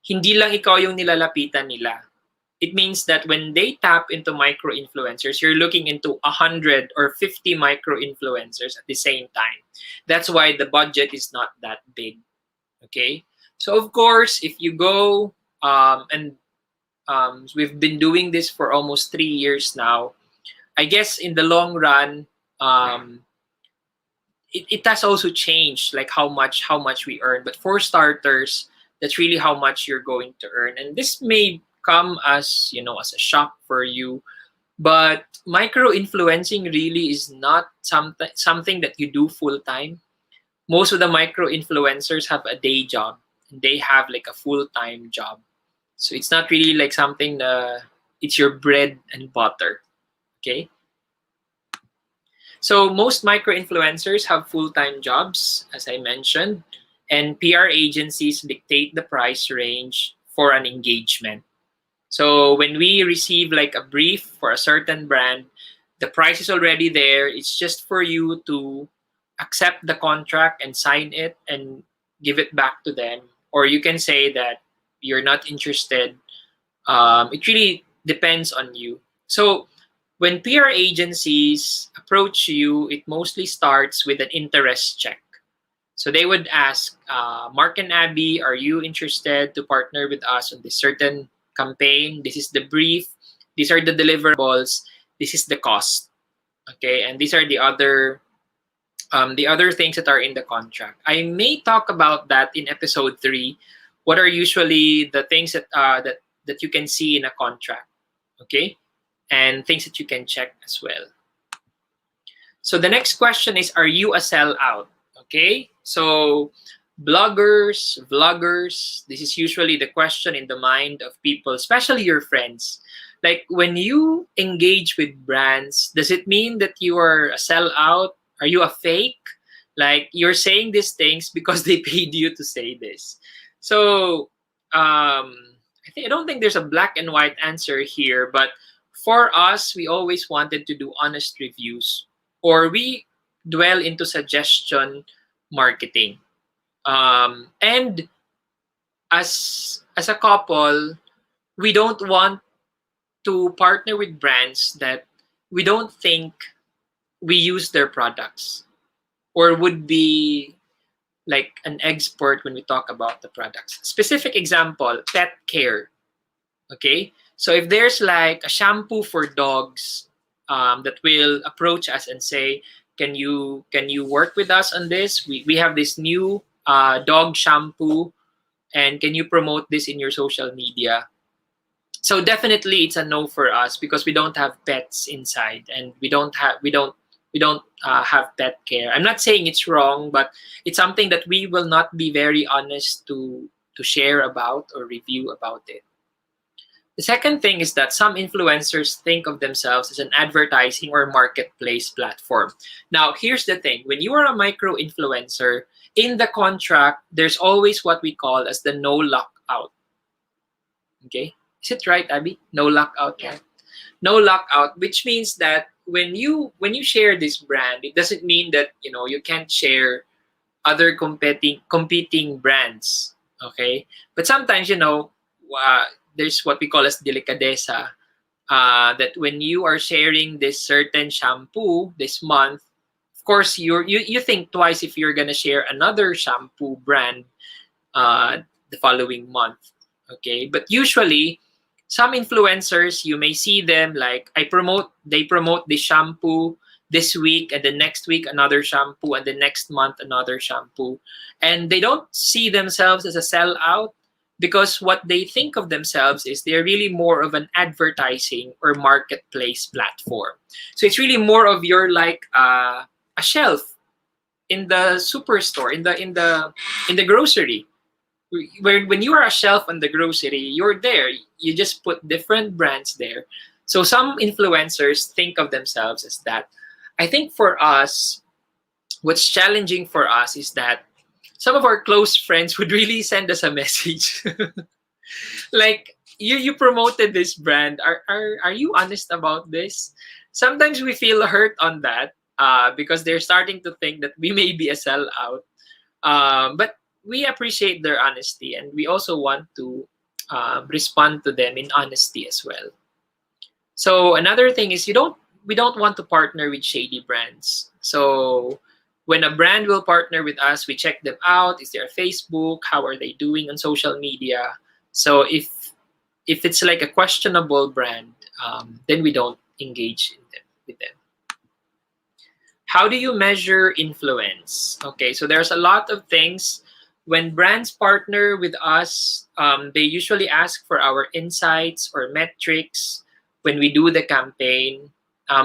hindi lang ikaw yung nilalapitan nila. It means that when they tap into micro influencers, you're looking into 100 or 50 micro influencers at the same time. That's why the budget is not that big. Okay. So, of course, if you go and we've been doing this for almost 3 years now, I guess in the long run, it has also changed like how much we earn. But for starters, that's really how much you're going to earn. And this may come as as a shock for you, but micro influencing really is not something that you do full time. Most of the micro influencers have a day job and they have like a full time job, so it's not really like something it's your bread and butter. Okay. So most micro influencers have full-time jobs, as I mentioned, and PR agencies dictate the price range for an engagement. So when we receive like a brief for a certain brand, the price is already there. It's just for you to accept the contract and sign it and give it back to them. Or you can say that you're not interested. It really depends on you. So when PR agencies approach you, it mostly starts with an interest check. So they would ask, Mark and Abby, are you interested to partner with us on this certain campaign? This is the brief. These are the deliverables. This is the cost. Okay, and these are the other the other things that are in the contract. I may talk about that in episode 3. What are usually the things that you can see in a contract, okay? And things that you can check as well. So the next question is, are you a sellout? Okay, so bloggers, vloggers, this is usually the question in the mind of people, especially your friends. Like when you engage with brands, does it mean that you are a sellout? Are you a fake? Like you're saying these things because they paid you to say this. So I don't think there's a black and white answer here, but for us, we always wanted to do honest reviews, or we dwell into suggestion marketing. And as a couple, we don't want to partner with brands that we don't think we use their products or would be like an expert when we talk about the products. Specific example, pet care. Okay, so if there's like a shampoo for dogs that will approach us and say, can you work with us on this? We have this new dog shampoo, and can you promote this in your social media? So definitely it's a no for us because we don't have pets inside, and we don't have pet care. I'm not saying it's wrong, but it's something that we will not be very honest to share about or review about it. The second thing is that some influencers think of themselves as an advertising or marketplace platform. Now, here's the thing. When you are a micro influencer, in the contract, there's always what we call as the no lockout. Okay? Is it right, Abby? No lockout, Yeah. right? No lockout, which means that when you share this brand, it doesn't mean that you can't share other competing brands. Okay, but sometimes uh, there's what we call as delicadeza, that when you are sharing this certain shampoo this month, of course you think twice if you're gonna share another shampoo brand uh, the following month. Okay, but usually some influencers, you may see them like they promote the shampoo this week, and the next week another shampoo, and the next month another shampoo, and they don't see themselves as a sellout because what they think of themselves is they're really more of an advertising or marketplace platform. So it's really more of your like a shelf in the superstore, in the grocery, where when you are a shelf on the grocery, you're there. You just put different brands there. So some influencers think of themselves as that. I think for us, what's challenging for us is that some of our close friends would really send us a message. Like, you promoted this brand. Are you honest about this? Sometimes we feel hurt on that because they're starting to think that we may be a sellout. But we appreciate their honesty, and we also want to respond to them in honesty as well. So another thing is we don't want to partner with shady brands. So when a brand will partner with us, we check them out. Is there a Facebook? How are they doing on social media? So if it's like a questionable brand, then we don't engage with them. How do you measure influence? Okay, so there's a lot of things. When brands partner with us, they usually ask for our insights or metrics when we do the campaign.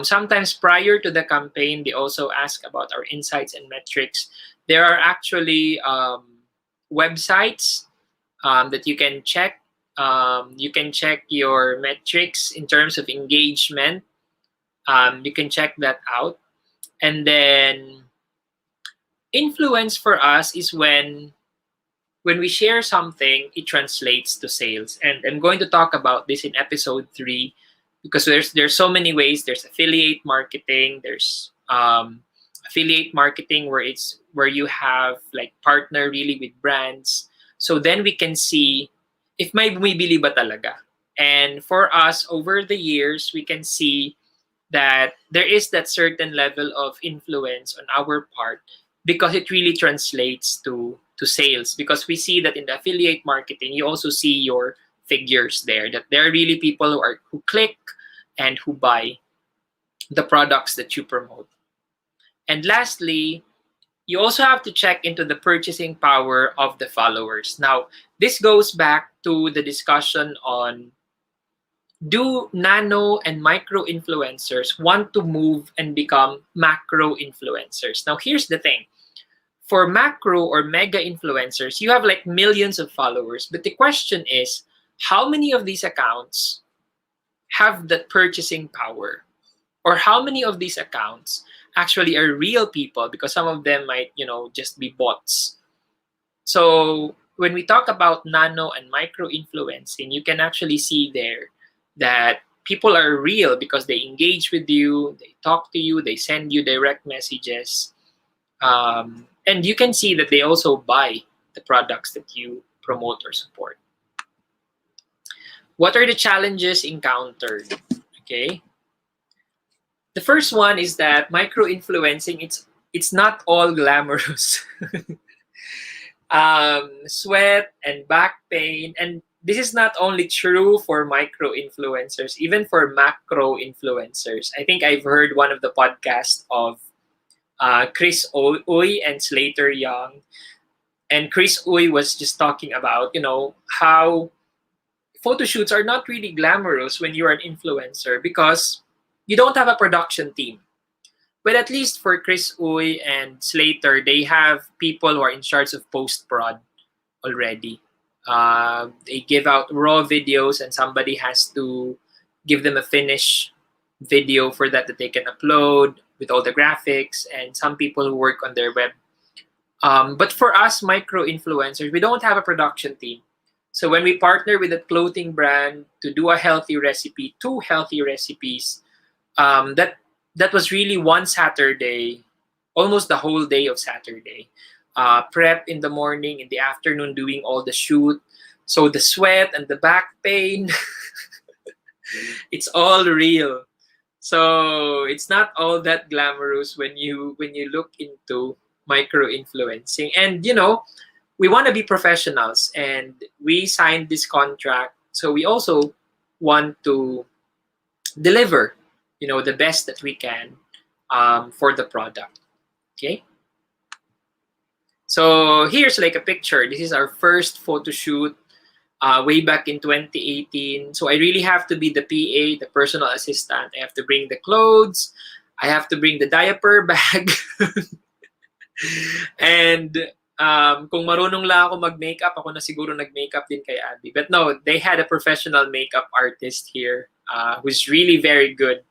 Sometimes prior to the campaign, they also ask about our insights and metrics. There are actually websites that you can check. You can check your metrics in terms of engagement. You can check that out. And then influence for us is when we share something, it translates to sales. And I'm going to talk about this in episode 3 because there's so many ways. There's affiliate marketing. There's affiliate marketing where you have like partner really with brands. So then we can see if may bumibili ba talaga. And for us, over the years, we can see that there is that certain level of influence on our part because it really translates to sales, because we see that in the affiliate marketing you also see your figures there, that there are really people who click and who buy the products that you promote. And lastly, you also have to check into the purchasing power of the followers. Now, this goes back to the discussion on, do nano and micro influencers want to move and become macro influencers? Now, here's the thing. For macro or mega influencers, you have like millions of followers. But the question is, how many of these accounts have that purchasing power? Or how many of these accounts actually are real people? Because some of them might, just be bots. So when we talk about nano and micro influencing, you can actually see there that people are real because they engage with you, they talk to you, they send you direct messages. And you can see that they also buy the products that you promote or support. What are the challenges encountered? Okay. The first one is that micro influencing, it's not all glamorous. Sweat and back pain, and this is not only true for micro influencers, even for macro influencers. I think I've heard one of the podcasts of Chris Uy and Slater Young, and Chris Uy was just talking about how photo shoots are not really glamorous when you're an influencer because you don't have a production team. But at least for Chris Uy and Slater, they have people who are in charge of post prod already. They give out raw videos, and somebody has to give them a finished video for that they can upload with all the graphics, and some people who work on their web. But for us micro influencers, we don't have a production team. So when we partner with a clothing brand to do a healthy recipe, 2 healthy recipes, that was really one Saturday, almost the whole day of Saturday. Prep in the morning, in the afternoon, doing all the shoot. So the sweat and the back pain, it's all real. So it's not all that glamorous when you look into micro influencing. And we want to be professionals, and we signed this contract. So we also want to deliver, the best that we can for the product. Okay. So here's like a picture. This is our first photo shoot way back in 2018. So I really have to be the PA, the personal assistant. I have to bring the clothes. I have to bring the diaper bag. And kung marunong lang ako mag-makeup, ako na siguro nag-makeup din kay Abi. But no, they had a professional makeup artist here who's really very good.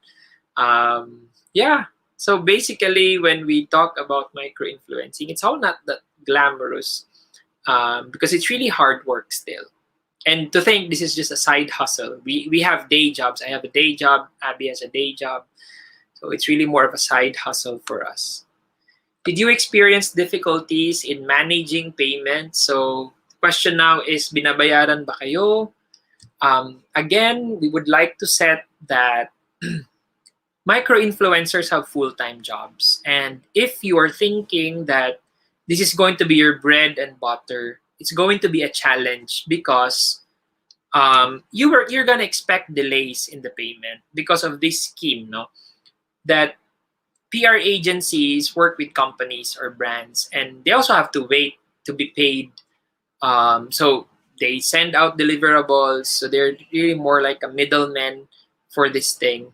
Yeah. So basically, when we talk about micro-influencing, it's all not that glamorous because it's really hard work still. And to think this is just a side hustle. We have day jobs. I have a day job. Abby has a day job. So it's really more of a side hustle for us. Did you experience difficulties in managing payments? So the question now is, binabayaran ba kayo? Again, we would like to set that micro-influencers have full-time jobs. And if you are thinking that this is going to be your bread and butter, it's going to be a challenge because you're going to expect delays in the payment because of this scheme, no? That PR agencies work with companies or brands, and they also have to wait to be paid. So they send out deliverables. So they're really more like a middleman for this thing.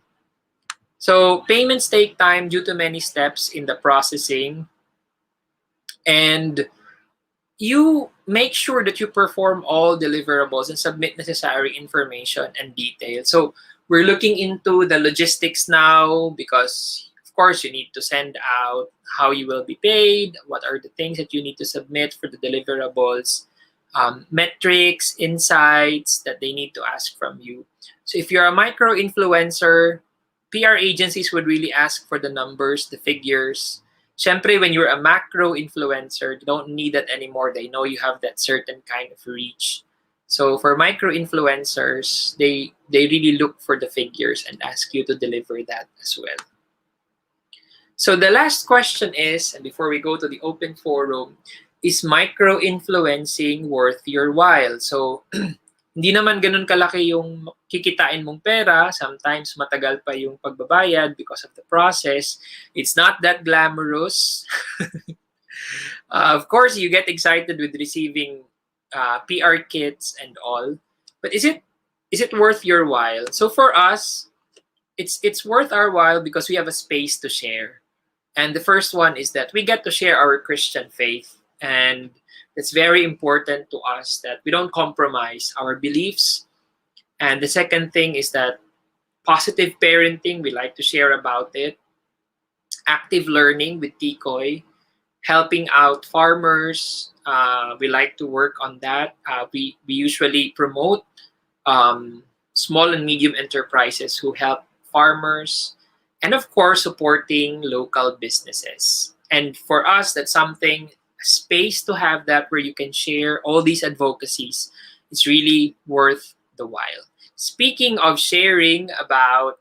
So payments take time due to many steps in the processing. And you make sure that you perform all deliverables and submit necessary information and details. So we're looking into the logistics now because, of course, you need to send out how you will be paid, what are the things that you need to submit for the deliverables, metrics, insights that they need to ask from you. So if you're a micro influencer, PR agencies would really ask for the numbers, the figures. Siyempre, when you're a macro influencer, they don't need that anymore. They know you have that certain kind of reach. So for micro influencers, they really look for the figures and ask you to deliver that as well. So the last question is, and before we go to the open forum, is micro influencing worth your while? So hindi naman ganun kalaki yung kikitain mong pera. Sometimes matagal pa yung pagbabayad because of the process. It's not that glamorous. Of course, you get excited with receiving PR kits and all, but is it worth your while? So for us, it's worth our while because we have a space to share. And the first one is that we get to share our Christian faith, and it's very important to us that we don't compromise our beliefs. And the second thing is that positive parenting, we like to share about it. Active learning with Tikoy, helping out farmers. We like to work on that. We usually promote small and medium enterprises who help farmers, and of course, supporting local businesses. And for us, that's something, a space to have that where you can share all these advocacies. It's really worth the while. Speaking of sharing about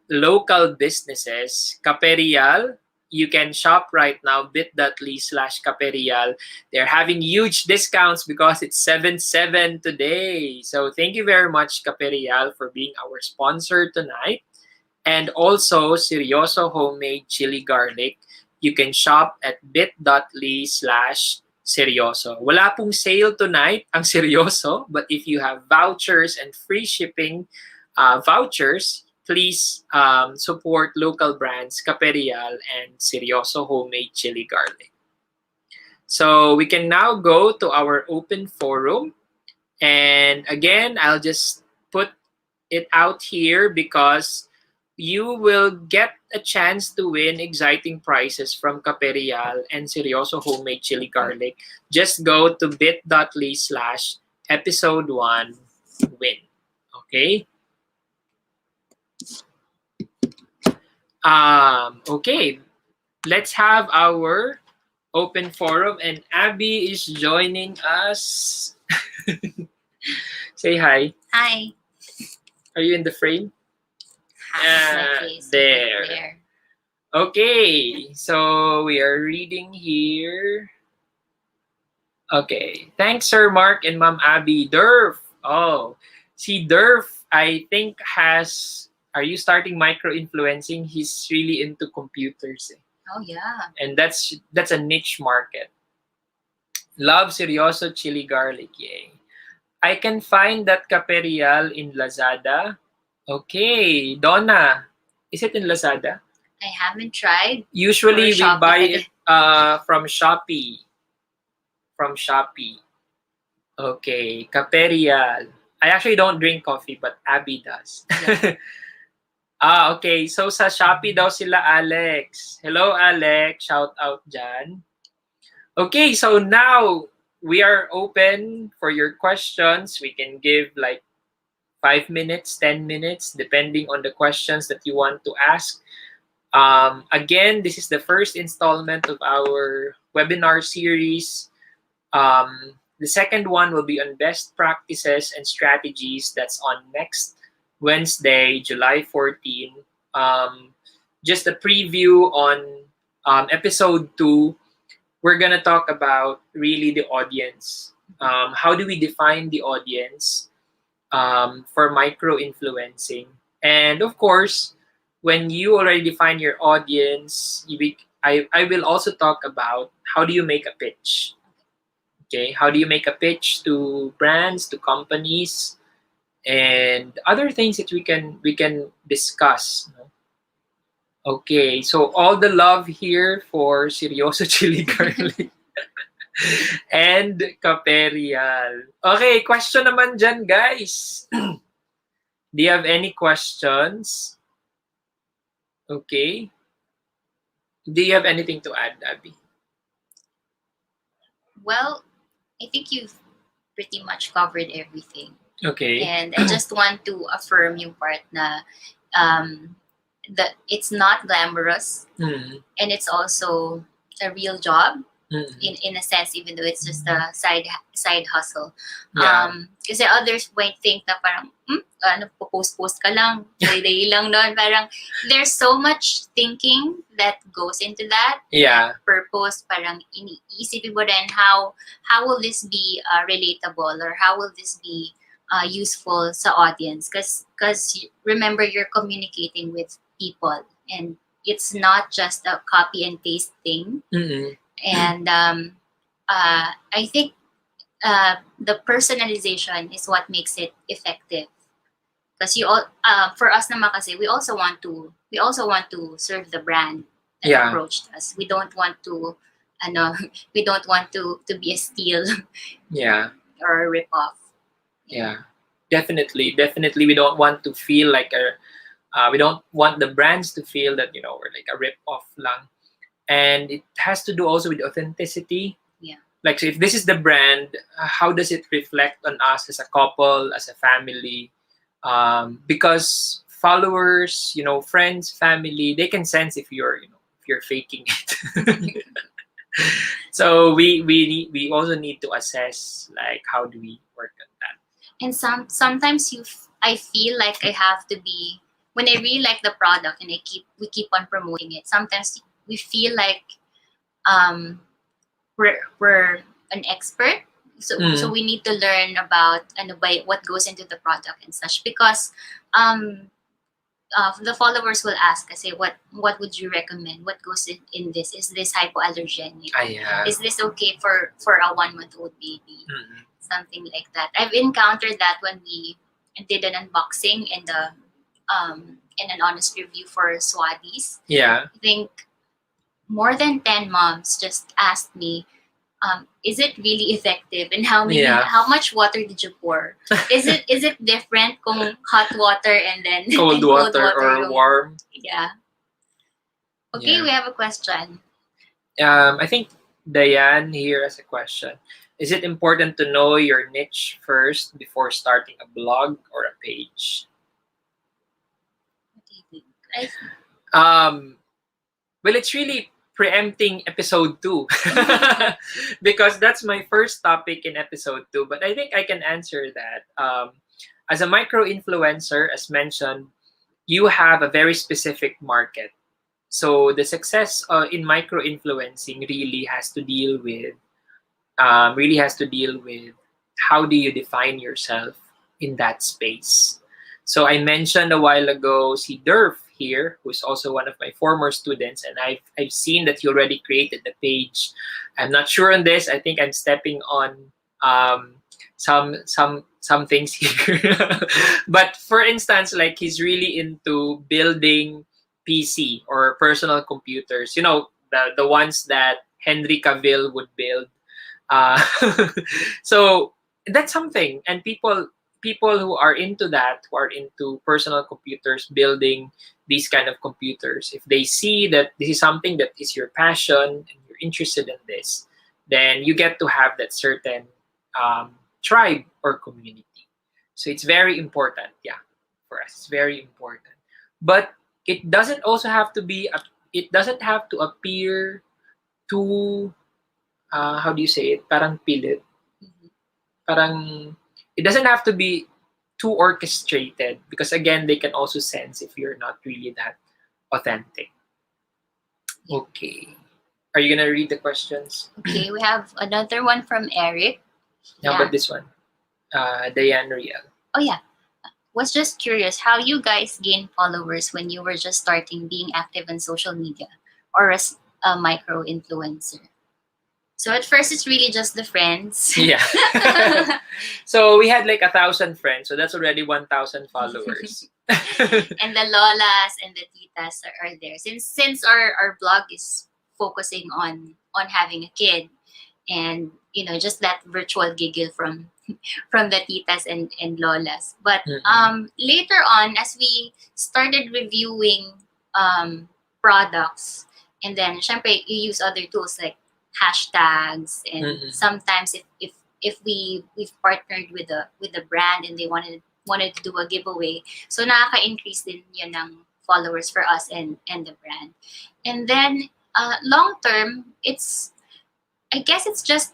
local businesses, Caperial, you can shop right now, bit.ly/Caperial. They're having huge discounts because it's 7/7 today. So thank you very much, Caperial, for being our sponsor tonight. And also, Seryoso Homemade Chili Garlic. You can shop at bit.ly/seryoso. Wala pong sale tonight ang seryoso, but if you have vouchers and free shipping vouchers, please support local brands Caperial and Seryoso Homemade Chili Garlic. So we can now go to our open forum. And again, I'll just put it out here because you will get a chance to win exciting prizes from Caperial and Seryoso Homemade Chili Garlic. Just go to bit.ly/episode1win. Okay? Okay, let's have our open forum, and Abby is joining us. Say hi. Hi. Are you in the frame? My face there. there. Okay, so we are reading here. Okay, thanks, Sir Mark and Ma'am Abby. Durf. Oh, see, Durf, I think has. Are you starting micro influencing? He's really into computers, Oh yeah. and that's a niche market. Love seryoso chili garlic, yay! I can find that Caperial in Lazada. Okay, Donna, is it in Lazada? I haven't tried. Usually Or we Shopee buy pwede. it from Shopee. From Shopee. Okay, Caperial. I actually don't drink coffee, but Abby does. Yeah. Okay. So sa Shopee daw sila, Alex. Hello, Alex. Shout out dyan. Okay, so now we are open for your questions. We can give like 5 minutes, 10 minutes, depending on the questions that you want to ask. Again, this is the first installment of our webinar series. The second one will be on best practices and strategies. That's on next Wednesday, July 14. Just a preview on episode 2. We're going to talk about really the audience. How do we define the audience for micro-influencing? And of course, when you already define your audience, I will also talk about how do you make a pitch. Okay, how do you make a pitch to brands, to companies, and other things that we can discuss. No? Okay, so all the love here for Seryoso Chili Garlic and Caperial. Okay, question naman dyan, guys. Do you have any questions? Okay. Do you have anything to add, Abby? Well, I think you've pretty much covered everything. Okay. And I just want to affirm yung part na that it's not glamorous Mm. and it's also a real job Mm. in a sense, even though it's just a side hustle. Yeah. Kasi others might think na parang post ka lang, day lang nun. Parang there's so much thinking that goes into that. Yeah. Purpose, parang iniisipin mo rin how will this be relatable, or how will this be useful sa audience? Because remember, you're communicating with people, and it's not just a copy and paste thing. Mm-mm. And I think the personalization is what makes it effective. Because you all, for us naman kasi, we also want to serve the brand that Yeah. approached us. We don't want to, ano, we don't want to be a steal Yeah. or a rip off. Yeah. Definitely. Definitely. We don't want to feel like we don't want the brands to feel that, we're like a rip off lang. And it has to do also with authenticity. Yeah. Like, so if this is the brand, how does it reflect on us as a couple, as a family? Because followers, friends, family, they can sense if you're faking it. So we also need to assess, like, how do we work on that. And sometimes I feel like I have to be, when I really like the product and we keep on promoting it. Sometimes we feel like um we're an expert, so we need to learn about by what goes into the product and such, because the followers will ask, I say, what would you recommend, what goes in this, is this hypoallergenic, Yeah. is this okay for a 1-month-old baby, something like that. I've encountered that when we did an unboxing and in an honest review for Swadis. Yeah. I think more than 10 moms just asked me, is it really effective, and how much water did you pour? Is it different kung hot water and then Cold and water or yung- warm? Yeah. Okay, Yeah. we have a question. I think Diane here has a question. Is it important to know your niche first before starting a blog or a page? What do you think? I Well, it's really preempting episode 2 because that's my first topic in episode 2. But I think I can answer that. As a micro influencer, as mentioned, you have a very specific market. So the success in micro influencing really has to deal with how do you define yourself in that space. So I mentioned a while ago si Durf here, who's also one of my former students, and I've seen that he already created the page. I'm not sure on this. I think I'm stepping on some things here. But for instance, like, he's really into building PC or personal computers. The ones that Henry Cavill would build. uh, so that's something, and people who are into that, who are into personal computers, building these kind of computers, if they see that this is something that is your passion and you're interested in this, then you get to have that certain tribe or community. So it's very important, yeah, for us. It's very important, but it doesn't also have to be. It doesn't have to appear too. How do you say it? Parang pilit. Parang it doesn't have to be too orchestrated, because again, they can also sense if you're not really that authentic. Okay. Are you gonna read the questions? Okay, we have another one from Eric. How about this one? Diane Riel. Oh yeah. Was just curious how you guys gained followers when you were just starting being active in social media or as a micro influencer. So at first it's really just the friends. Yeah. So we had like 1,000 friends, so that's already 1,000 followers. And the lolas and the titas are there. Since our blog is focusing on having a kid, and just that virtual giggle from the titas and lolas. But later on, as we started reviewing products, and then syempre you use other tools like hashtags, and sometimes if we've partnered with the brand and they wanted to do a giveaway, so nakaka-increase din yun ng followers for us and the brand. And then long term, I guess it's just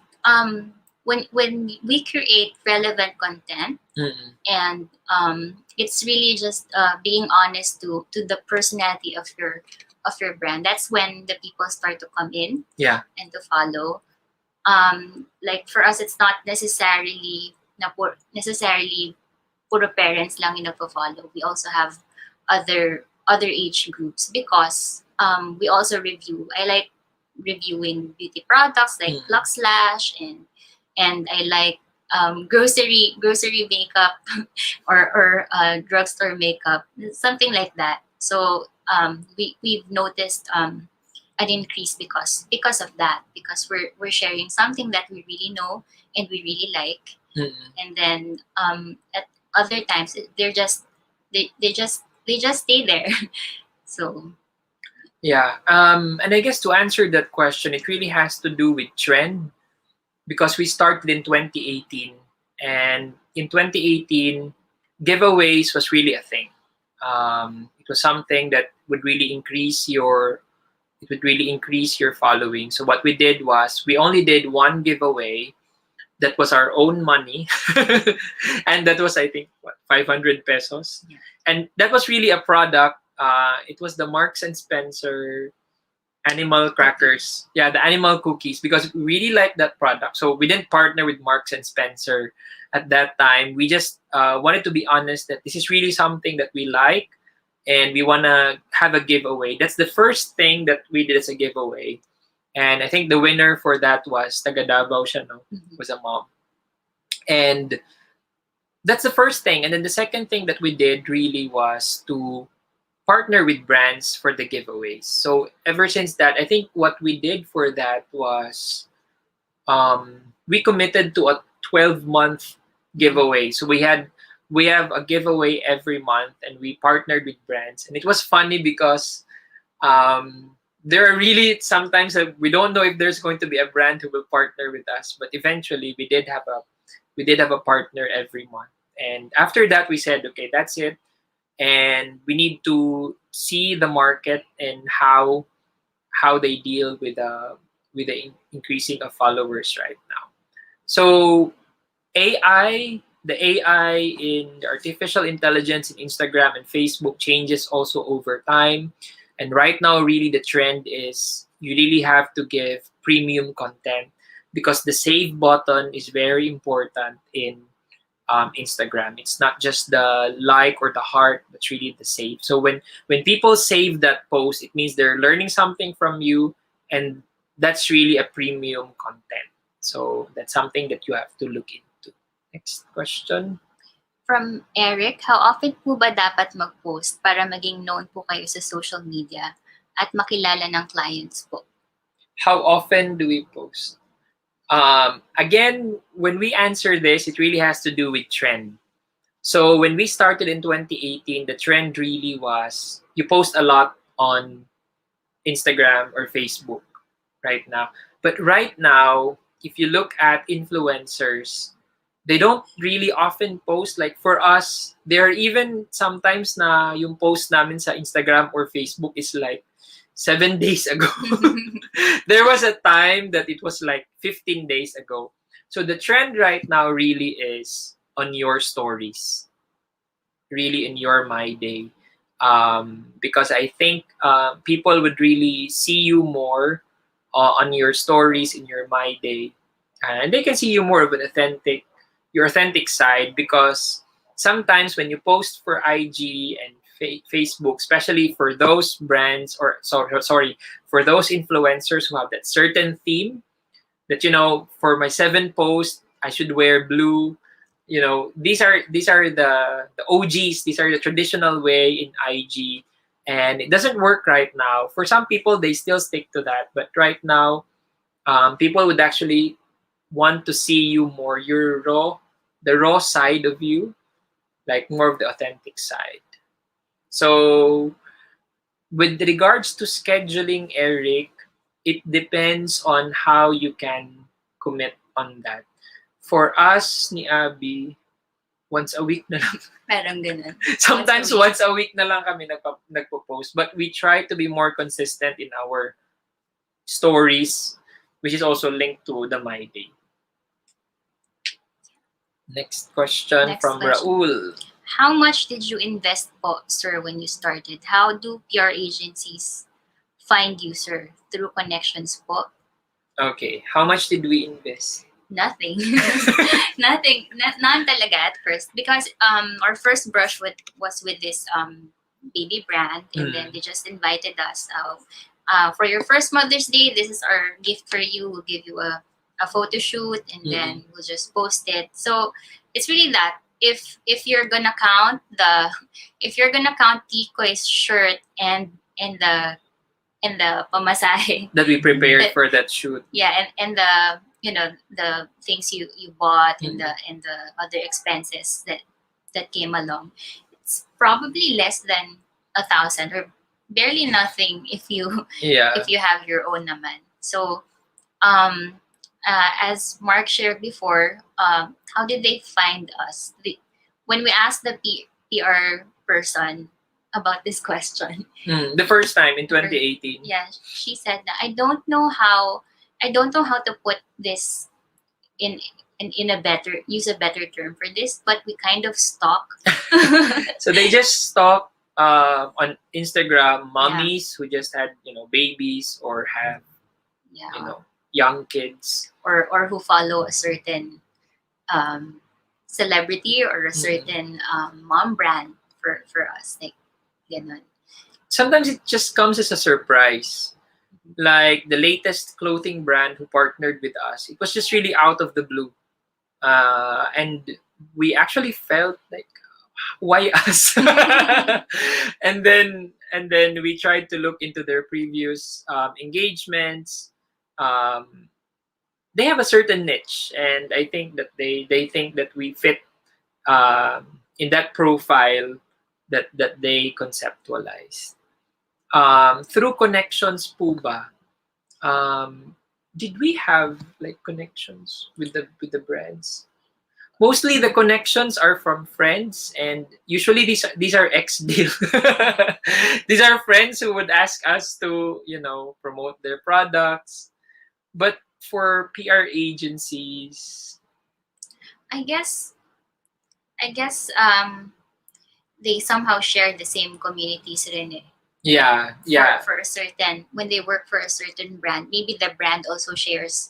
when we create relevant content, and it's really just being honest to the personality of your brand. That's when the people start to come in, and to follow. Like for us, it's not necessarily puro parents lang yung nagpo-follow. We also have other age groups, because we also review. I like reviewing beauty products like Lux Lash, and I like grocery makeup or drugstore makeup, something like that. So we've noticed an increase because of that, because we're sharing something that we really know and we really like. And then at other times they just stay there. So Yeah. And I guess to answer that question, it really has to do with trend because we started in 2018, and in 2018, giveaways was really a thing. It was something that would really increase your following. So what we did was we only did one giveaway that was our own money, and that was, I think, what, 500 pesos. Yeah. And that was really a product. It was the Marks and Spencer animal crackers. Yeah, the animal cookies, because we really like that product. So we didn't partner with Marks and Spencer at that time. We just wanted to be honest that this is really something that we like and we want to have a giveaway. That's the first thing that we did as a giveaway. And I think the winner for that was taga Davao siya, no? Was a mom. And that's the first thing. And then the second thing that we did really was to partner with brands for the giveaways. So ever since that, I think what we did for that was we committed to a 12-month giveaway. So we have a giveaway every month, and we partnered with brands. And it was funny because there are really sometimes that we don't know if there's going to be a brand who will partner with us, but eventually we did have a partner every month. And after that, we said, okay, that's it, and we need to see the market and how they deal with the increasing of followers right now. So the AI in the artificial intelligence in Instagram and Facebook changes also over time. And right now, really the trend is you really have to give premium content because the save button is very important in Instagram. It's not just the like or the heart, but really the save. So when people save that post, it means they're learning something from you, and that's really a premium content. So that's something that you have to look into. Next question. from Eric, how often po ba dapat mag-post para maging known po kayo sa social media at makilala ng clients po? How often do we post? Again, when we answer this, it really has to do with trend. So when we started in 2018, the trend really was you post a lot on Instagram or Facebook right now. But right now, if you look at influencers, they don't really often post. Like for us, there are even sometimes na yung post namin sa Instagram or Facebook is like 7 days ago. There was a time that it was like 15 days ago. So the trend right now really is on your stories, really in your My Day. Because I think people would really see you more on your stories in your My Day. And they can see you more of your authentic side, because sometimes when you post for IG and Facebook, especially for those brands or for those influencers who have that certain theme that, for my 7 post I should wear blue. These are the OGs. These are the traditional way in IG, and it doesn't work right now. For some people, they still stick to that, but right now, people would actually want to see you more, the raw side of you, like more of the authentic side. So, with regards to scheduling, Eric, it depends on how you can commit on that. For us, ni Abby, once a week na lang. Parang ganun. Sometimes once a week na lang kami nagpo-post. But we try to be more consistent in our stories, which is also linked to the My Day. Next question from Raul. How much did you invest po, sir, when you started? How do PR agencies find you, sir? Through connections po? Okay. How much did we invest? Nothing. Nothing. None talaga at first. Because our first brush was with this baby brand, and then they just invited us for your first Mother's Day, this is our gift for you. We'll give you a photo shoot, and then we'll just post it. So it's really that. If you're gonna count Tikoy's shirt and the pamasahe that we prepared for that shoot. yeah, and the the things you bought and the other expenses that came along, it's probably less than 1,000 or barely nothing Yeah. if you have your own naman. So as Mark shared before, how did they find us? When we asked the PR person about this question, The first time in 2018. yeah, she said that I don't know how to put this in in a better use a better term for this, but we kind of stalk. So they just stalk on Instagram mommies who just had babies or have Yeah, young kids. or who follow a certain celebrity or a certain mom brand for us, like ganon. Sometimes it just comes as a surprise. Like the latest clothing brand who partnered with us, it was just really out of the blue, and we actually felt like, why us? And then we tried to look into their previous engagements. Um, they have a certain niche, and I think that they think that we fit in that profile that they conceptualized. Through connections po ba, did we have like connections with the brands? Mostly the connections are from friends, and usually these are ex deal. These are friends who would ask us to promote their products. But for PR agencies, I guess they somehow share the same communities rin eh. yeah, For a certain when they work for a certain brand, maybe the brand also shares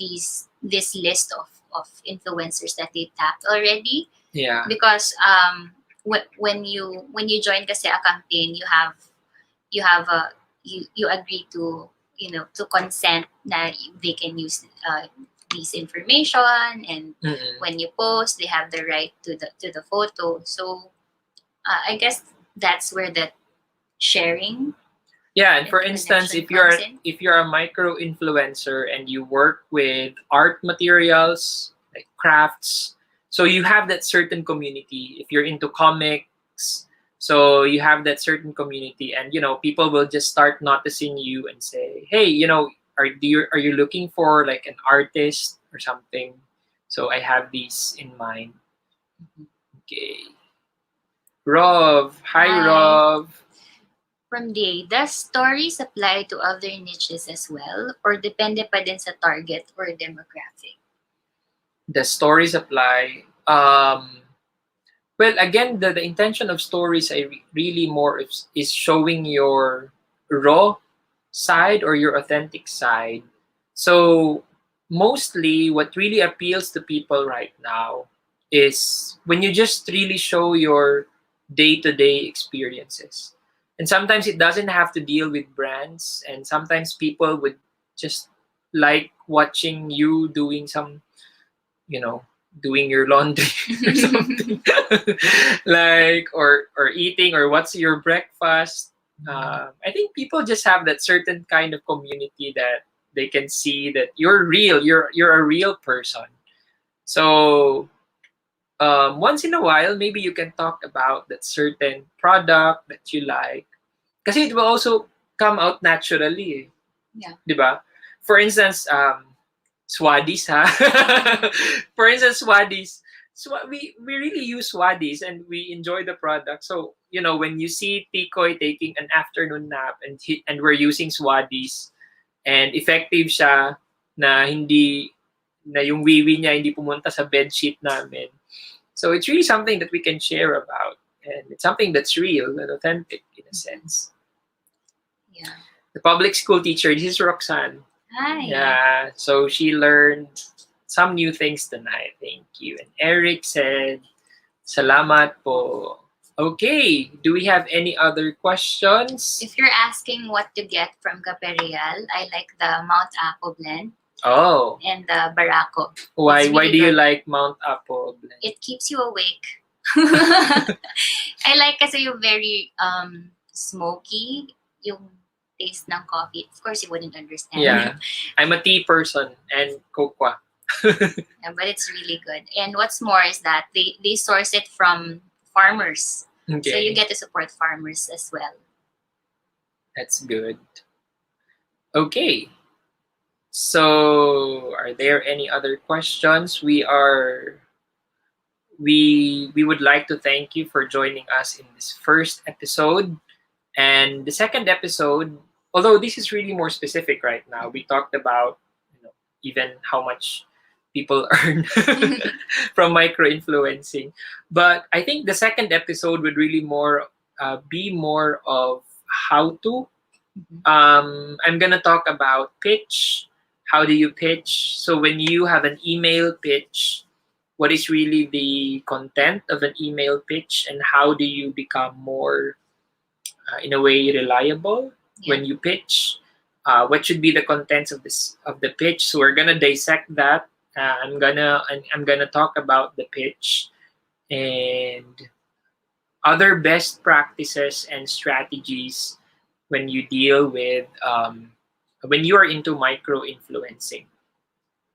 this list of influencers that they tapped already, yeah, because when you join kasi a campaign, you have a you agree to to consent that they can use this information, and when you post, they have the right to the photo. So I guess that's where the sharing yeah. And and for instance, connection comes in. if you're a micro influencer and you work with art materials like crafts, so you have that certain community. If you're into comics, so you have that certain community, and people will just start noticing you and say, hey, are you looking for like an artist or something? So I have these in mind. Okay. Rov. Hi, Hi. Rov. From DA, does stories apply to other niches as well, or depende pa din sa target or demographic? The stories apply. Well, again, the intention of stories really more is showing your raw side or your authentic side. So mostly what really appeals to people right now is when you just really show your day-to-day experiences. And sometimes it doesn't have to deal with brands, and sometimes people would just like watching you doing some, you know, doing your laundry or something. Like or eating, or what's your breakfast. I think people just have that certain kind of community that they can see that you're real, you're a real person. So once in a while, maybe you can talk about that certain product that you like, kasi it will also come out naturally, eh. Yeah. Diba? For instance, Swadis, ha? For instance, Swadis. We really use Swadis and we enjoy the product. So, when you see Tikoy taking an afternoon nap and we're using Swadis and effective siya, na yung wiwi niya hindi pumunta sa bedsheet namin. So it's really something that we can share about. And it's something that's real and authentic in a sense. Yeah. The public school teacher, this is Roxanne. Hi. Yeah, so she learned some new things tonight. Thank you. And Eric said, Salamat po. Okay, do we have any other questions? If you're asking what to get from Caperial, I like the Mount Apo blend Oh, and the Barako. why It's really do you good. like Mount Apo blend? It keeps you awake. I like kasi yung very smoky yung taste ng coffee. Of course, you wouldn't understand. Yeah, I'm a tea person and cocoa. Yeah, but it's really good. And what's more is that they source it from farmers. So Okay, you get to support farmers as well. that's good. Okay, so are there any other questions? We would like to thank you for joining us in this first episode. And the second episode, although this is really more specific right now, we talked about, even how much people earn from micro influencing. But I think the second episode would really be more of how to. I'm gonna talk about pitch. How do you pitch? So when you have an email pitch, what is really the content of an email pitch, and how do you become more, in a way, reliable when you pitch? What should be the contents of the pitch? So we're gonna dissect that. I'm gonna talk about the pitch and other best practices and strategies when you deal with when you are into micro influencing.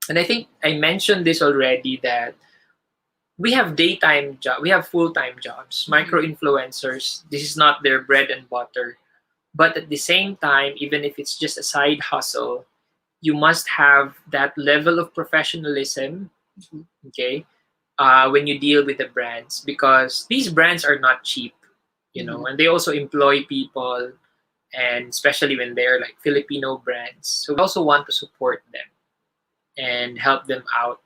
And I think I mentioned this already, that we have full-time jobs. Micro influencers, this is not their bread and butter. But at the same time, even if it's just a side hustle, you must have that level of professionalism, okay, when you deal with the brands, because these brands are not cheap, and they also employ people, and especially when they're like Filipino brands. So we also want to support them and help them out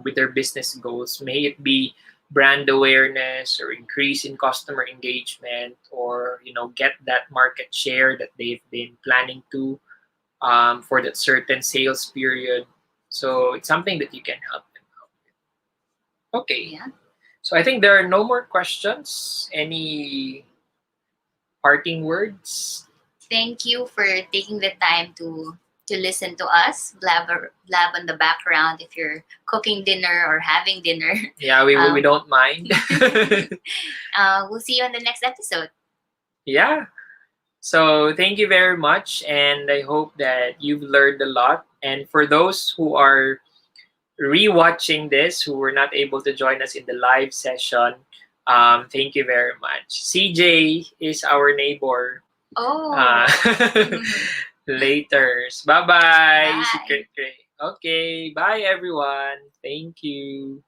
with their business goals. May it be brand awareness or increase in customer engagement, or get that market share that they've been planning to, for that certain sales period. So it's something that you can help them out with. Okay. Yeah. So I think there are no more questions. Any parting words? Thank you for taking the time to listen to us blab on the background if you're cooking dinner or having dinner. Yeah, we don't mind. We'll see you on the next episode. Yeah. So thank you very much, and I hope that you've learned a lot. And for those who are rewatching this, who were not able to join us in the live session, thank you very much. CJ is our neighbor. Oh. Laters. Bye-bye. Bye. Okay. Bye, everyone. Thank you.